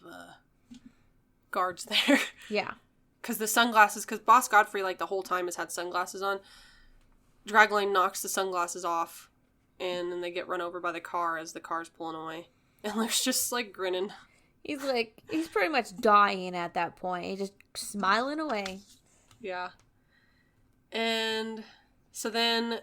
[SPEAKER 1] guards there.
[SPEAKER 2] Yeah.
[SPEAKER 1] Because the sunglasses, because Boss Godfrey, like, the whole time has had sunglasses on. Dragline knocks the sunglasses off, and then they get run over by the car as the car's pulling away. And Luke's just, like, grinning.
[SPEAKER 2] He's pretty much dying at that point. He's just smiling away.
[SPEAKER 1] Yeah. And so then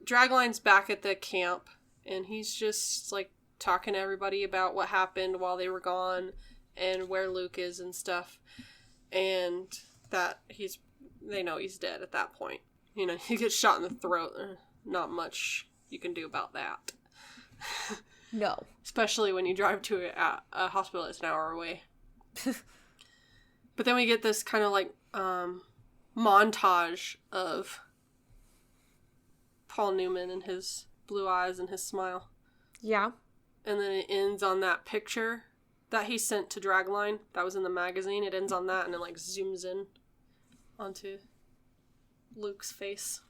[SPEAKER 1] Dragline's back at the camp, and he's just, like, talking to everybody about what happened while they were gone and where Luke is and stuff. And that they know he's dead at that point. He gets shot in the throat. Not much you can do about that.
[SPEAKER 2] No.
[SPEAKER 1] Especially when you drive to a hospital that's an hour away. But then we get this kind of, like, montage of Paul Newman and his blue eyes and his smile.
[SPEAKER 2] Yeah.
[SPEAKER 1] And then it ends on that picture that he sent to Dragline that was in the magazine. It ends on that, and it, like, zooms in onto Luke's face.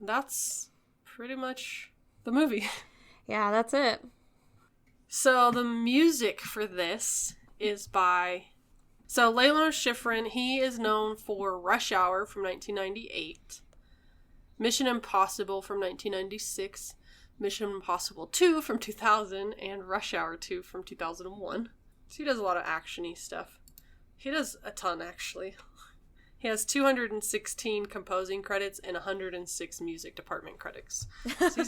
[SPEAKER 1] That's pretty much the movie.
[SPEAKER 2] Yeah, that's it.
[SPEAKER 1] So the music for this is by... So Layla Schifrin, he is known for Rush Hour from 1998, Mission Impossible from 1996, Mission Impossible 2 from 2000, and Rush Hour 2 from 2001. So he does a lot of action-y stuff. He does a ton, actually. He has 216 composing credits and 106 music department credits. So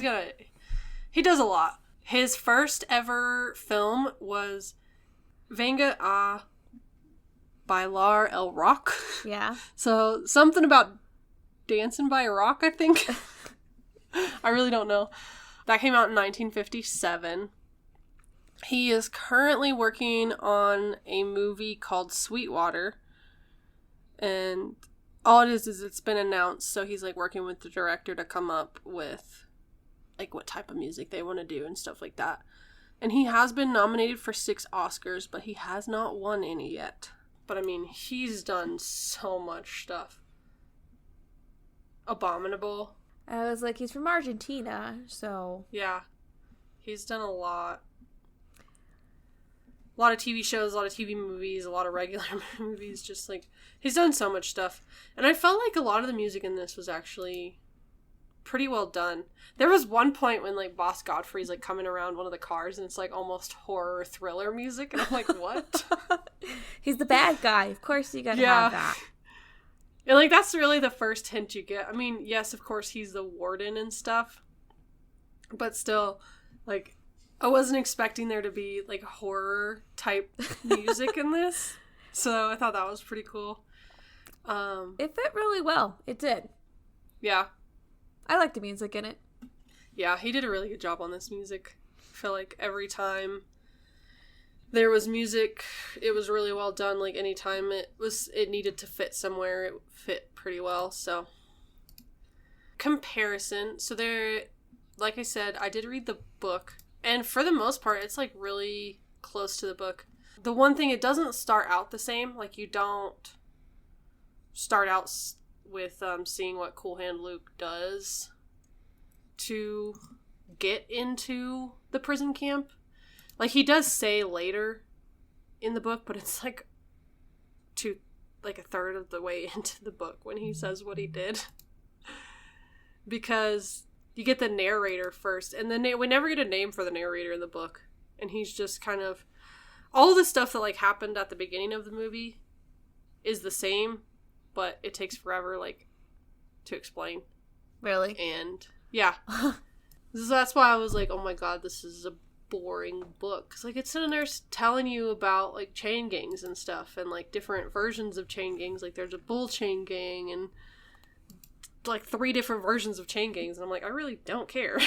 [SPEAKER 1] he does a lot. His first ever film was Venga a Bailar el Rock.
[SPEAKER 2] Yeah.
[SPEAKER 1] So something about dancing by a rock, I think. I really don't know. That came out in 1957. He is currently working on a movie called Sweetwater. And all it is it's been announced, so he's like working with the director to come up with like what type of music they want to do and stuff like that. And he has been nominated for 6 Oscars, but he has not won any yet. But I mean, he's done so much stuff. Abominable.
[SPEAKER 2] I was like, he's from Argentina, so...
[SPEAKER 1] Yeah. He's done a lot. A lot of TV shows, a lot of TV movies, a lot of regular movies, just like... He's done so much stuff. And I felt like a lot of the music in this was actually pretty well done. There was one point when, like, Boss Godfrey's, like, coming around one of the cars, and it's, like, almost horror thriller music, and I'm like, what?
[SPEAKER 2] He's the bad guy. Of course you gotta have that.
[SPEAKER 1] And, like, that's really the first hint you get. I mean, yes, of course, he's the warden and stuff. But still, like, I wasn't expecting there to be, like, horror-type music in this. So I thought that was pretty cool.
[SPEAKER 2] It fit really well. It did.
[SPEAKER 1] Yeah.
[SPEAKER 2] I like the music in it.
[SPEAKER 1] Yeah, he did a really good job on this music. I feel like every time there was music, it was really well done. Like, anytime it needed to fit somewhere, it fit pretty well. So, comparison. So there, like I said, I did read the book. And for the most part, it's, like, really close to the book. The one thing, it doesn't start out the same. Like, you don't start out with seeing what Cool Hand Luke does to get into the prison camp. Like, he does say later in the book, but it's like a third of the way into the book when he says what he did. Because you get the narrator first, and then we never get a name for the narrator in the book. And he's just kind of... All the stuff that, like, happened at the beginning of the movie is the same, but it takes forever, like, to explain.
[SPEAKER 2] Really?
[SPEAKER 1] And, yeah. So that's why I was like, oh my god, this is a boring book. Because, like, it's sitting there telling you about, like, chain gangs and stuff, and, like, different versions of chain gangs. Like, there's a bull chain gang, and, like, 3 different versions of chain gangs. And I'm like, I really don't care.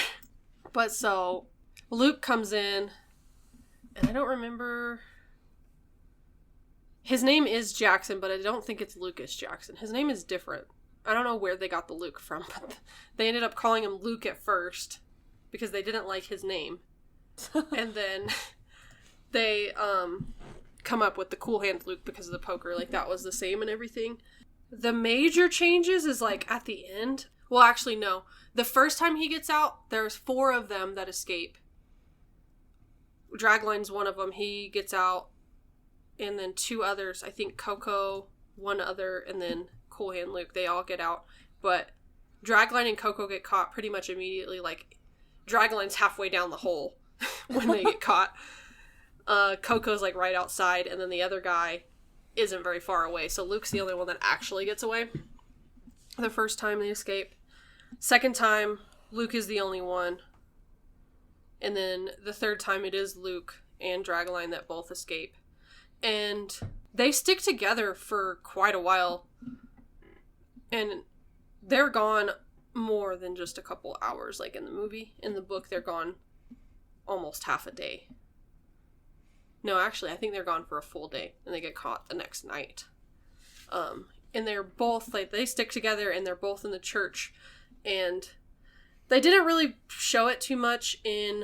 [SPEAKER 1] But so, Luke comes in, and I don't remember... His name is Jackson, but I don't think it's Lucas Jackson. His name is different. I don't know where they got the Luke from, but they ended up calling him Luke at first because they didn't like his name. And then they come up with the Cool Hand Luke because of the poker. Like, that was the same and everything. The major changes is, like, at the end. Well, actually, no. The first time he gets out, there's 4 of them that escape. Dragline's one of them. He gets out. And then 2 others. I think Coco, 1 other, and then Cool Hand Luke. They all get out. But Dragline and Coco get caught pretty much immediately. Like, Dragline's halfway down the hole when they get caught. Coco's, like, right outside. And then the other guy isn't very far away. So Luke's the only one that actually gets away. The first time they escape. Second time, Luke is the only one. And then the third time, it is Luke and Dragline that both escape. And they stick together for quite a while. And they're gone more than just a couple hours, like in the movie. In the book, they're gone almost half a day. No, actually, I think they're gone for a full day. And they get caught the next night. And they're both, like, they stick together and they're both in the church. And they didn't really show it too much in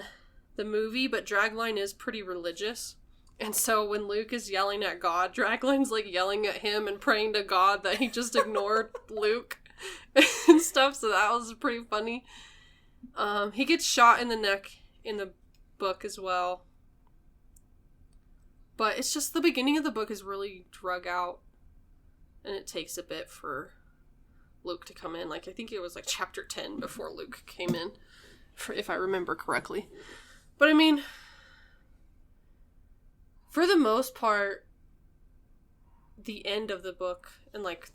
[SPEAKER 1] the movie, but Dragline is pretty religious. And so when Luke is yelling at God, Dragline's, like, yelling at him and praying to God that he just ignored Luke and stuff, so that was pretty funny. He gets shot in the neck in the book as well. But it's just the beginning of the book is really drug out, and it takes a bit for Luke to come in. Like, I think it was, like, chapter 10 before Luke came in, if I remember correctly. But, I mean... For the most part, the end of the book, and, like,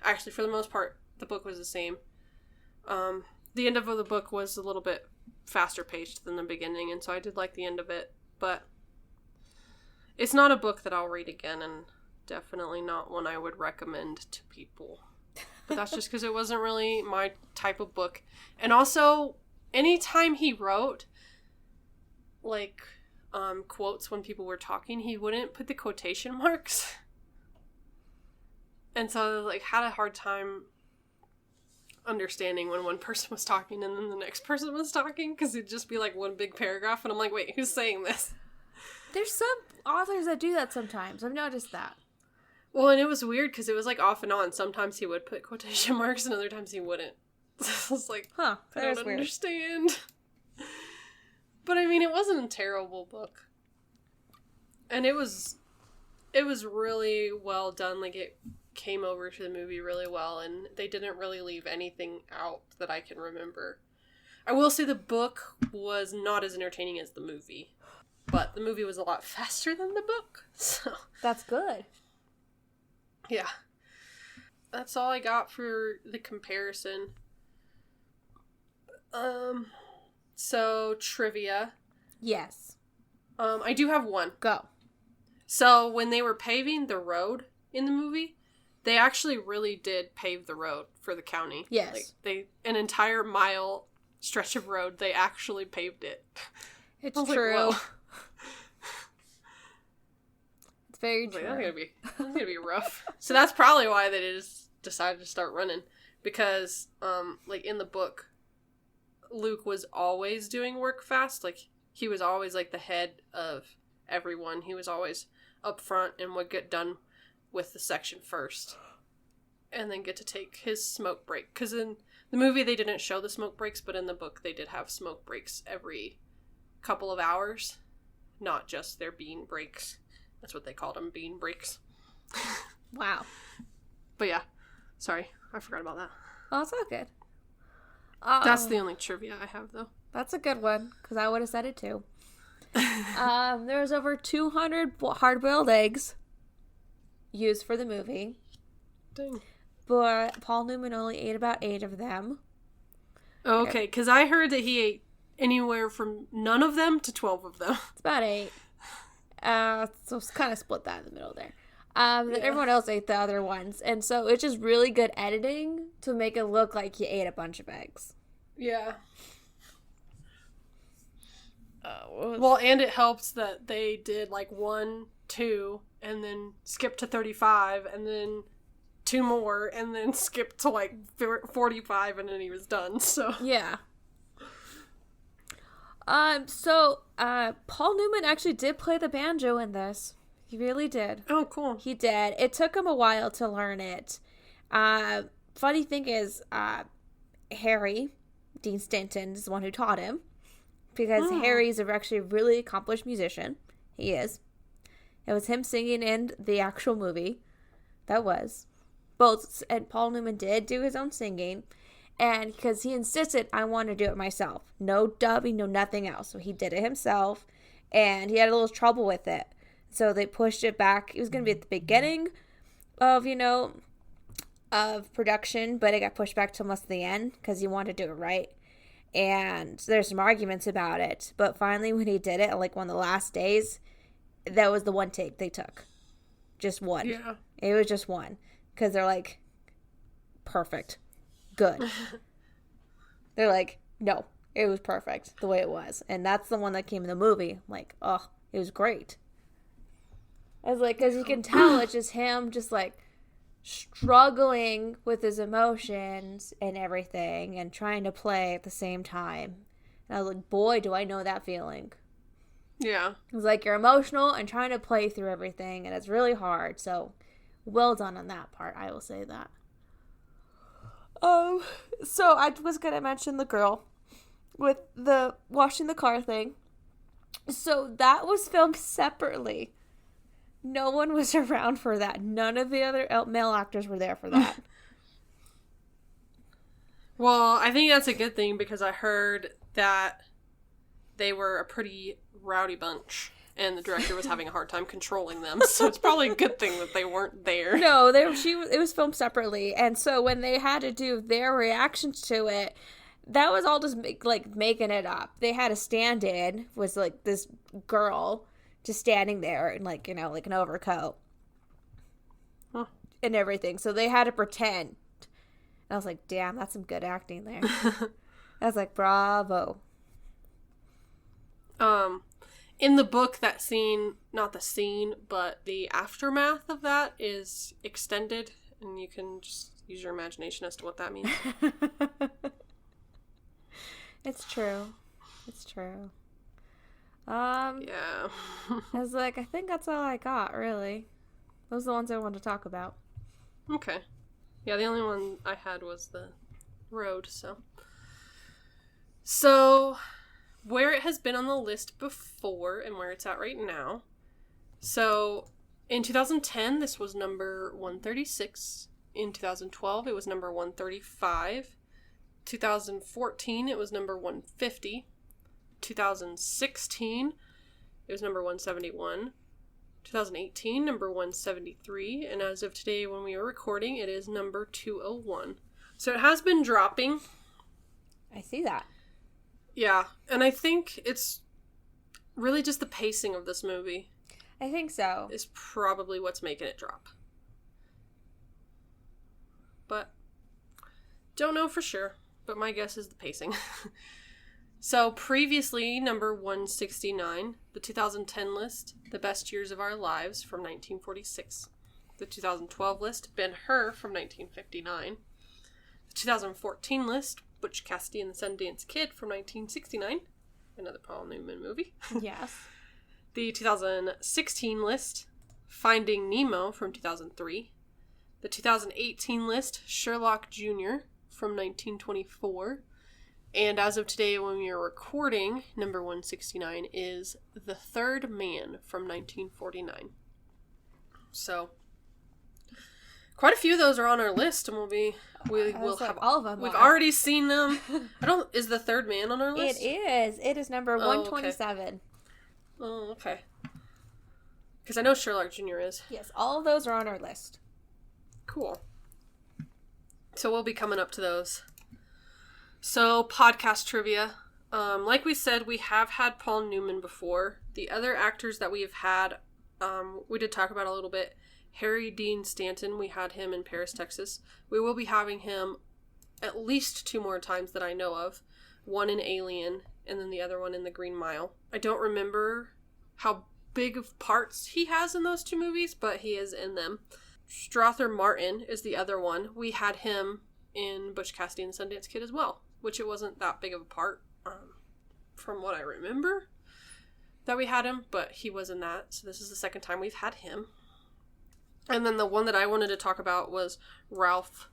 [SPEAKER 1] actually, for the most part, the book was the same. The end of the book was a little bit faster paced than the beginning, and so I did like the end of it. But it's not a book that I'll read again, and definitely not one I would recommend to people. But that's just because it wasn't really my type of book. And also, anytime he wrote, like, quotes when people were talking, he wouldn't put the quotation marks. And so I, like, had a hard time understanding when one person was talking and then the next person was talking, because it'd just be, like, one big paragraph, and I'm like, wait, who's saying this?
[SPEAKER 2] There's some authors that do that sometimes. I've noticed that.
[SPEAKER 1] Well, and it was weird because it was, like, off and on. Sometimes he would put quotation marks and other times he wouldn't. So I was like, I don't understand. But, I mean, it wasn't a terrible book. And it was really well done. Like, it came over to the movie really well, and they didn't really leave anything out that I can remember. I will say the book was not as entertaining as the movie. But the movie was a lot faster than the book. So
[SPEAKER 2] that's good.
[SPEAKER 1] Yeah. That's all I got for the comparison. So, trivia.
[SPEAKER 2] Yes.
[SPEAKER 1] I do have one.
[SPEAKER 2] Go.
[SPEAKER 1] So, when they were paving the road in the movie, they actually really did pave the road for the county.
[SPEAKER 2] Yes.
[SPEAKER 1] Like, an entire mile stretch of road, they actually paved it.
[SPEAKER 2] It's true.
[SPEAKER 1] Like,
[SPEAKER 2] it's very true.
[SPEAKER 1] Like, that's gonna be rough. So that's probably why they just decided to start running. Because, like, in the book, Luke was always doing work fast. Like, he was always, like, the head of everyone. He was always up front and would get done with the section first. And then get to take his smoke break. Because in the movie, they didn't show the smoke breaks, but in the book, they did have smoke breaks every couple of hours. Not just their bean breaks. That's what they called them, bean breaks.
[SPEAKER 2] Wow.
[SPEAKER 1] But yeah, sorry, I forgot about that.
[SPEAKER 2] Oh, it's all good.
[SPEAKER 1] That's the only trivia I have, though.
[SPEAKER 2] That's a good one, because I would have said it too. There was over 200 hard-boiled eggs used for the movie.
[SPEAKER 1] Dang.
[SPEAKER 2] But Paul Newman only ate about 8 of them.
[SPEAKER 1] Okay, because I heard that he ate anywhere from none of them to 12 of them.
[SPEAKER 2] It's about 8. So it's kind of split that in the middle there. Then everyone else ate the other ones. And so it's just really good editing to make it look like he ate a bunch of eggs.
[SPEAKER 1] Yeah. Well, and it helps that they did like 1, 2, and then skipped to 35, and then 2 more, and then skipped to like 45, and then he was done. So
[SPEAKER 2] yeah. Paul Newman actually did play the banjo in this. He really did.
[SPEAKER 1] Oh, cool.
[SPEAKER 2] He did. It took him a while to learn it. Funny thing is, Harry, Dean Stanton, is the one who taught him. Because Harry's actually a really accomplished musician. He is. It was him singing in the actual movie. That was. And Paul Newman did do his own singing. And because he insisted, I want to do it myself. No dubbing, no nothing else. So he did it himself. And he had a little trouble with it. So they pushed it back. It was going to be at the beginning of, of production. But it got pushed back to almost the end. Because he wanted to do it right. And there's some arguments about it. But finally, when he did it, like one of the last days, that was the one take they took. Just one.
[SPEAKER 1] Yeah.
[SPEAKER 2] It was just one. Because they're like, perfect. Good. They're like, no, it was perfect the way it was. And that's the one that came in the movie. I'm like, oh, it was great. I was like, because you can tell it's just him just like struggling with his emotions and everything and trying to play at the same time. And I was like, boy, do I know that feeling.
[SPEAKER 1] Yeah.
[SPEAKER 2] It was like you're emotional and trying to play through everything, and it's really hard. So well done on that part, I will say that. So I was going to mention the girl with the washing the car thing. So that was filmed separately. No one was around for that. None of the other male actors were there for that.
[SPEAKER 1] Well, I think that's a good thing because I heard that they were a pretty rowdy bunch and the director was having a hard time controlling them. So it's probably a good thing that they weren't there.
[SPEAKER 2] No, it was filmed separately. And so when they had to do their reactions to it, That was all just making it up. They had a stand-in, was like this girl just standing there in like, you know, like an overcoat and everything. So they had to pretend. And I was like, damn, that's some good acting there. I was like, bravo.
[SPEAKER 1] In the book, that scene, not the scene, but the aftermath of that is extended, and you can just use your imagination as to what that means.
[SPEAKER 2] It's true. It's true.
[SPEAKER 1] Yeah.
[SPEAKER 2] I was like, I think that's all I got, really. Those are the ones I wanted to talk about.
[SPEAKER 1] Okay. Yeah, the only one I had was the road, So, where it has been on the list before and where it's at right now. So, in 2010, this was number 136. In 2012, it was number 135. 2014, it was number 150. 2016, it was number 171. 2018, number 173. And as of today, when we are recording, it is number 201. So it has been dropping.
[SPEAKER 2] I see that.
[SPEAKER 1] Yeah, and I think it's really just the pacing of this movie.
[SPEAKER 2] I think so.
[SPEAKER 1] Is probably what's making it drop. But don't know for sure, but my guess is the pacing. So previously, number 169, the 2010 list, The Best Years of Our Lives from 1946. The 2012 list, Ben-Hur from 1959. The 2014 list, Butch Cassidy and the Sundance Kid from 1969. Another Paul Newman movie.
[SPEAKER 2] Yes.
[SPEAKER 1] The 2016 list, Finding Nemo from 2003. The 2018 list, Sherlock Jr. from 1924. And as of today, when we are recording, number 169 is The Third Man from 1949. So, quite a few of those are on our list, and we will have
[SPEAKER 2] all of them.
[SPEAKER 1] We've already seen them. Is The Third Man on our list?
[SPEAKER 2] It is. It is number 127.
[SPEAKER 1] Oh, okay. Because I know Sherlock Jr. is.
[SPEAKER 2] Yes, all of those are on our list.
[SPEAKER 1] Cool. So we'll be coming up to those. So, podcast trivia. Like we said, we have had Paul Newman before. The other actors that we have had, we did talk about a little bit. Harry Dean Stanton, we had him in Paris, Texas. We will be having him at least 2 more times that I know of. One in Alien, and then the other one in The Green Mile. I don't remember how big of parts he has in those 2 movies, but he is in them. Strother Martin is the other one. We had him in Butch Cassidy and the Sundance Kid as well, which it wasn't that big of a part from what I remember that we had him, but he was in that. So this is the second time we've had him. And then the one that I wanted to talk about was Ralph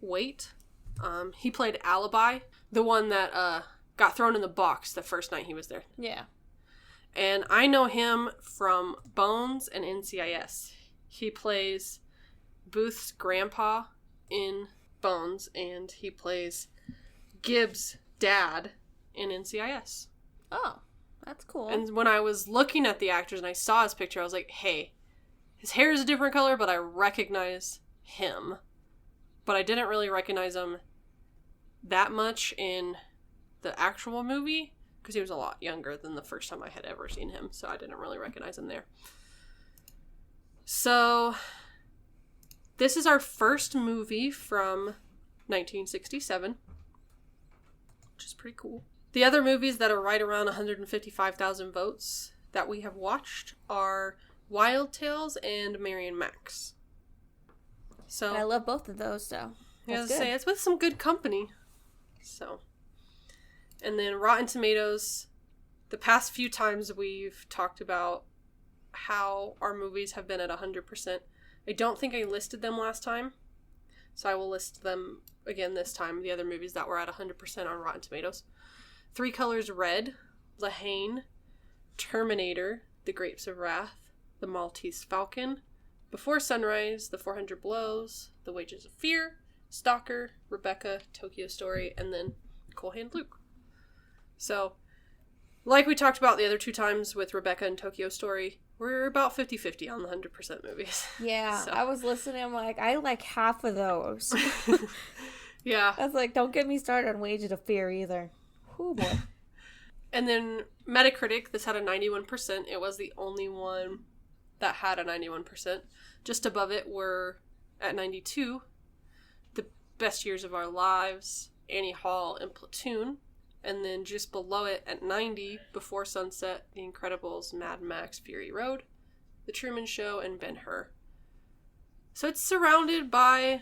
[SPEAKER 1] Waite. He played Alibi, the one that got thrown in the box the first night he was there.
[SPEAKER 2] Yeah.
[SPEAKER 1] And I know him from Bones and NCIS. He plays Booth's grandpa in Bones, and he plays Gibbs' dad in NCIS.
[SPEAKER 2] Oh, that's cool.
[SPEAKER 1] And when I was looking at the actors and I saw his picture, I was like, hey, his hair is a different color, but I recognize him. But I didn't really recognize him that much in the actual movie, because he was a lot younger than the first time I had ever seen him, so I didn't really recognize him there. So, this is our first movie from 1967, which is pretty cool. The other movies that are right around 155,000 votes that we have watched are Wild Tales and Marion Max. So
[SPEAKER 2] I love both of those, so
[SPEAKER 1] that's good. It's with some good company. So, and then Rotten Tomatoes. The past few times we've talked about how our movies have been at 100%. I don't think I listed them last time, so I will list them again this time, the other movies that were at 100% on Rotten Tomatoes. 3 Colors Red, Lahane, Terminator, The Grapes of Wrath, The Maltese Falcon, Before Sunrise, The 400 Blows, The Wages of Fear, Stalker, Rebecca, Tokyo Story, and then Cool Hand Luke. So, like we talked about the other 2 times with Rebecca and Tokyo Story, we're about 50-50 on the 100% movies.
[SPEAKER 2] Yeah,
[SPEAKER 1] so.
[SPEAKER 2] I was listening, I'm like, I like half of those.
[SPEAKER 1] Yeah.
[SPEAKER 2] I was like, don't get me started on Wages of Fear either. Whew, boy.
[SPEAKER 1] And then Metacritic, this had a 91%. It was the only one that had a 91%. Just above it were at 92, The Best Years of Our Lives, Annie Hall, and Platoon. And then just below it at 90, Before Sunset, The Incredibles, Mad Max, Fury Road, The Truman Show, and Ben-Hur. So it's surrounded by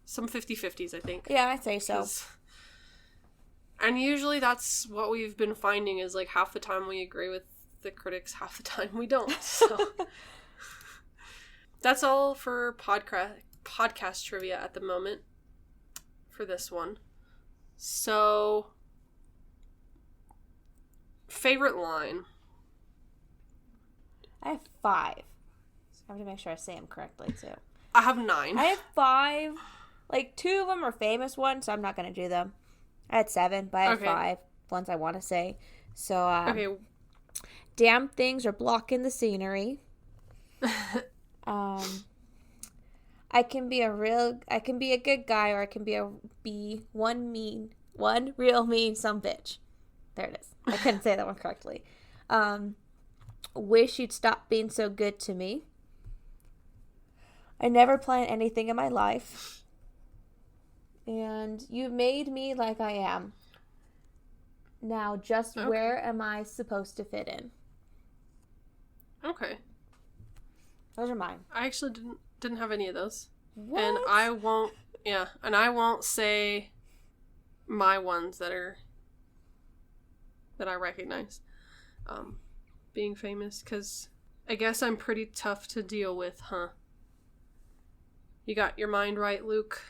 [SPEAKER 1] some 50-50s, I think.
[SPEAKER 2] Yeah, I'd say so.
[SPEAKER 1] And usually that's what we've been finding is like half the time we agree with the critics, half the time we don't. So that's all for podcast trivia at the moment for this one. So, favorite line?
[SPEAKER 2] I have 5. So I have to make sure I say them correctly, too.
[SPEAKER 1] I have 9.
[SPEAKER 2] I have 5. Like, 2 of them are famous ones, so I'm not going to do them. I had 7, but I have 5 ones I want to say. So,
[SPEAKER 1] okay.
[SPEAKER 2] Damn things are blocking the scenery. I can be a good guy, or I can be one real mean some bitch. There it is. I couldn't say that one correctly. Wish you'd stop being so good to me. I never plan anything in my life. And you made me like I am. Now, just where am I supposed to fit in?
[SPEAKER 1] Okay.
[SPEAKER 2] Those are mine.
[SPEAKER 1] I actually didn't have any of those.
[SPEAKER 2] What?
[SPEAKER 1] And I won't say my ones that I recognize. Being famous, because I guess I'm pretty tough to deal with, huh? You got your mind right, Luke.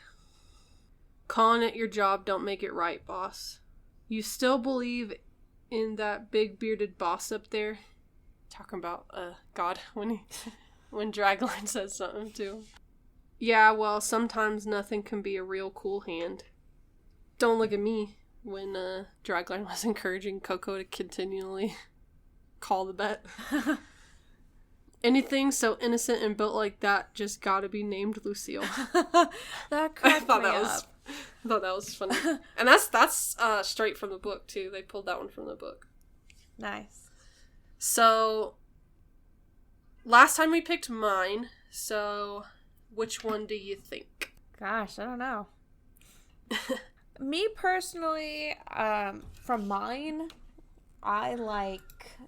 [SPEAKER 1] Calling it your job don't make it right, boss. You still believe in that big bearded boss up there? Talking about God when Dragline says something too. Yeah, well, sometimes nothing can be a real cool hand. Don't look at me when Dragline was encouraging Coco to continually call the bet. Anything so innocent and built like that just gotta be named Lucille.
[SPEAKER 2] That cracked me up.
[SPEAKER 1] I thought that was funny. And that's straight from the book, too. They pulled that one from the book.
[SPEAKER 2] Nice.
[SPEAKER 1] So, last time we picked mine, so which one do you think?
[SPEAKER 2] Gosh, I don't know. Me personally, from mine, I like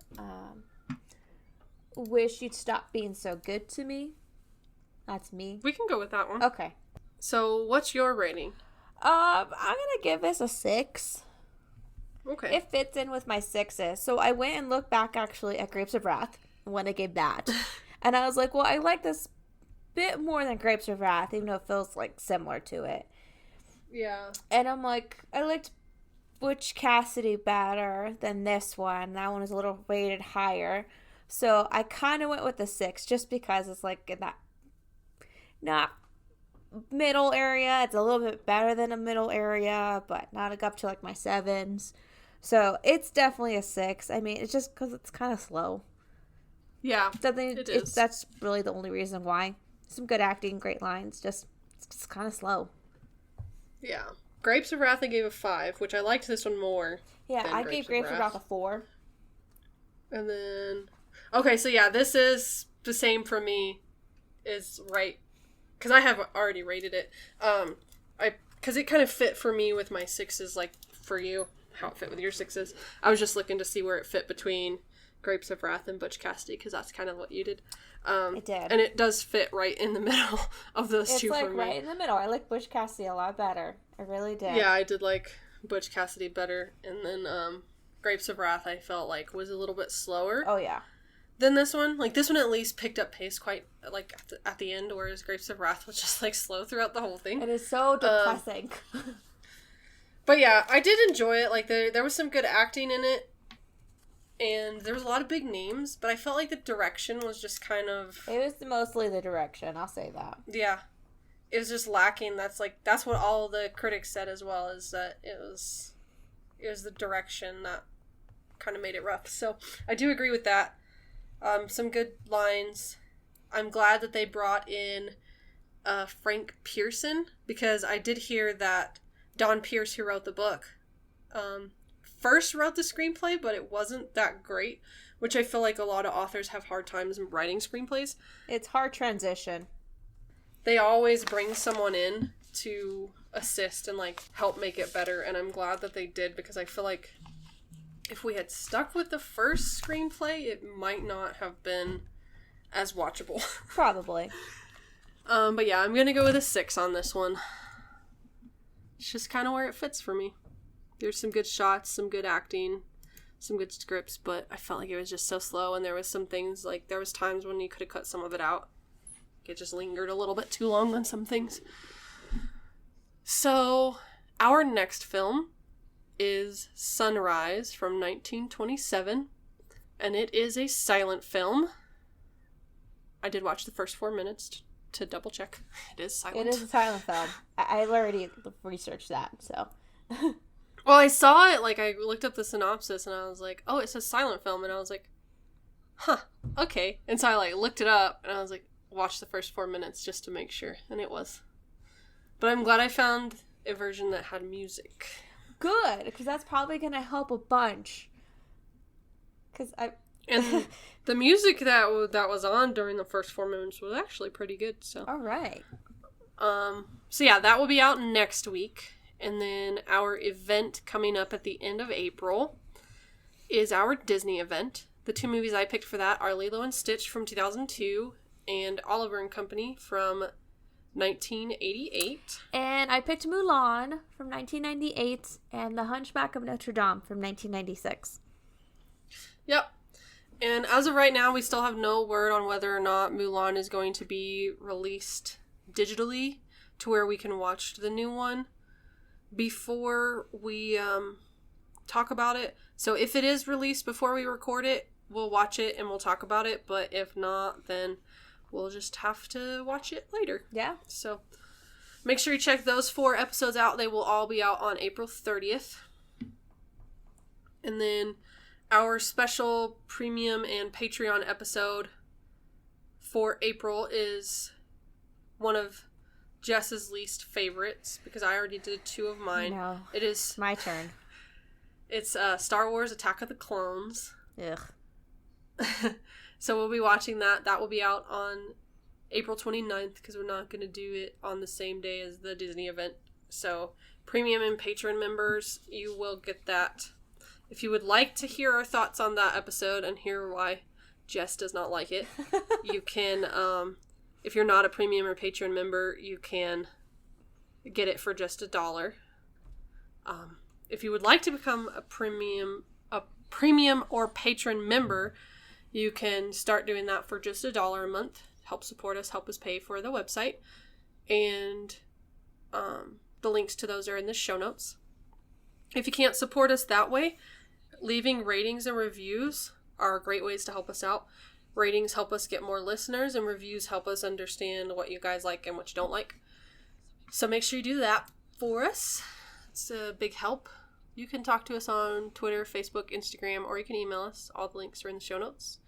[SPEAKER 2] Wish You'd Stop Being So Good to Me. That's me.
[SPEAKER 1] We can go with that one.
[SPEAKER 2] Okay.
[SPEAKER 1] So, what's your rating?
[SPEAKER 2] I'm gonna give this a 6.
[SPEAKER 1] Okay.
[SPEAKER 2] It fits in with my 6s. So I went and looked back actually at Grapes of Wrath when I gave that. And I was like, well, I like this bit more than Grapes of Wrath, even though it feels like similar to it.
[SPEAKER 1] Yeah.
[SPEAKER 2] And I'm like, I liked Butch Cassidy better than this one. That one was a little rated higher. So I kind of went with the 6 just because it's like in that not middle area. It's a little bit better than a middle area, but not up to like my 7s. So it's definitely a 6. I mean, it's just because it's kind of slow.
[SPEAKER 1] Yeah, it is.
[SPEAKER 2] That's really the only reason why. Some good acting, great lines. Just it's kind of slow.
[SPEAKER 1] Yeah. Grapes of Wrath I gave a 5, which I liked this one more.
[SPEAKER 2] Yeah, I gave Grapes of Wrath a 4.
[SPEAKER 1] And then... Okay, so yeah, this is the same for me. Is right... Because I have already rated it. Because it kind of fit for me with my 6s, like for you, how it fit with your 6s. I was just looking to see where it fit between Grapes of Wrath and Butch Cassidy, because that's kind of what you did.
[SPEAKER 2] It did.
[SPEAKER 1] And it does fit right in the middle of those two for me.
[SPEAKER 2] It's like right in the middle. I like Butch Cassidy a lot better. I really did.
[SPEAKER 1] Yeah, I did like Butch Cassidy better. And then Grapes of Wrath I felt like was a little bit slower.
[SPEAKER 2] Oh, yeah.
[SPEAKER 1] Than this one. Like, this one at least picked up pace quite, like, at the end, whereas Grapes of Wrath was just, like, slow throughout the whole thing.
[SPEAKER 2] It is so depressing.
[SPEAKER 1] But yeah, I did enjoy it. Like, there was some good acting in it, and there was a lot of big names, but I felt like the direction was just kind of...
[SPEAKER 2] It was mostly the direction, I'll say that.
[SPEAKER 1] Yeah. It was just lacking. That's what all the critics said as well, is that it was the direction that kind of made it rough. So, I do agree with that. Some good lines. I'm glad that they brought in Frank Pearson, because I did hear that Don Pierce, who wrote the book, first wrote the screenplay, but it wasn't that great, which I feel like a lot of authors have hard times writing screenplays.
[SPEAKER 2] It's hard transition.
[SPEAKER 1] They always bring someone in to assist and, like, help make it better, and I'm glad that they did, because I feel like if we had stuck with the first screenplay, it might not have been as watchable.
[SPEAKER 2] Probably.
[SPEAKER 1] But yeah, I'm gonna go with a 6 on this one. It's just kind of where it fits for me. There's some good shots, some good acting, some good scripts, but I felt like it was just so slow, and there was some things, like, there was times when you could have cut some of it out. It just lingered a little bit too long on some things. So, our next film is Sunrise from 1927, and it is a silent film. I did watch the first 4 minutes to double check. It is silent.
[SPEAKER 2] It is a silent film. I already researched that, so.
[SPEAKER 1] Well, I saw it, like, I looked up the synopsis, and I was like, oh, it says silent film, and I was like, huh, okay. And so I, like, looked it up, and I was like, watch the first 4 minutes just to make sure, and it was. But I'm glad I found a version that had music.
[SPEAKER 2] Good, because that's probably going to help a bunch.
[SPEAKER 1] And the music that was on during the first 4 minutes was actually pretty good, so.
[SPEAKER 2] All right.
[SPEAKER 1] So yeah, that will be out next week. And then our event coming up at the end of April is our Disney event. The 2 movies I picked for that are Lilo and Stitch from 2002 and Oliver and Company from 1988.
[SPEAKER 2] And I picked Mulan from 1998 and The Hunchback of Notre Dame from 1996.
[SPEAKER 1] Yep. And as of right now, we still have no word on whether or not Mulan is going to be released digitally to where we can watch the new one before we talk about it. So if it is released before we record it, we'll watch it and we'll talk about it. But if not, then we'll just have to watch it later.
[SPEAKER 2] Yeah.
[SPEAKER 1] So make sure you check those 4 episodes out. They will all be out on April 30th. And then our special premium and Patreon episode for April is one of Jess's least favorites, because I already did 2 of mine.
[SPEAKER 2] No,
[SPEAKER 1] it is
[SPEAKER 2] my turn.
[SPEAKER 1] It's Star Wars Attack of the Clones.
[SPEAKER 2] Ugh.
[SPEAKER 1] So we'll be watching that. That will be out on April 29th, because we're not going to do it on the same day as the Disney event. So premium and patron members, you will get that. If you would like to hear our thoughts on that episode and hear why Jess does not like it, you can, if you're not a premium or patron member, you can get it for just $1. If you would like to become a premium or patron member, you can start doing that for just $1 a month. Help support us, help us pay for the website. And the links to those are in the show notes. If you can't support us that way, leaving ratings and reviews are great ways to help us out. Ratings help us get more listeners, and reviews help us understand what you guys like and what you don't like. So make sure you do that for us. It's a big help. You can talk to us on Twitter, Facebook, Instagram, or you can email us. All the links are in the show notes.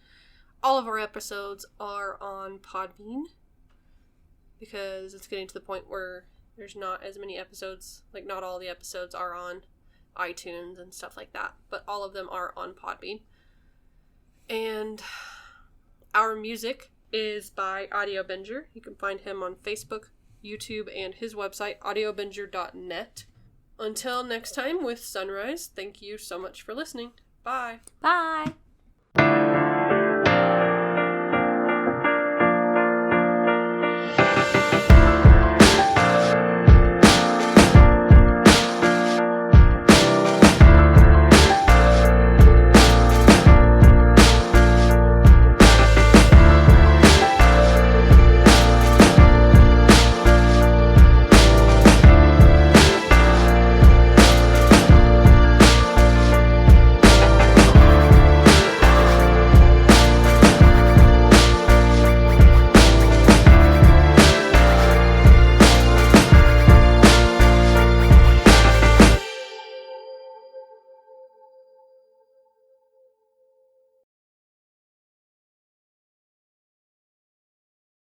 [SPEAKER 1] All of our episodes are on Podbean, because it's getting to the point where there's not as many episodes. Like, not all the episodes are on iTunes and stuff like that, but all of them are on Podbean. And our music is by Audio Binger. You can find him on Facebook, YouTube, and his website, audiobinger.net. Until next time with Sunrise, thank you so much for listening. Bye.
[SPEAKER 2] Bye.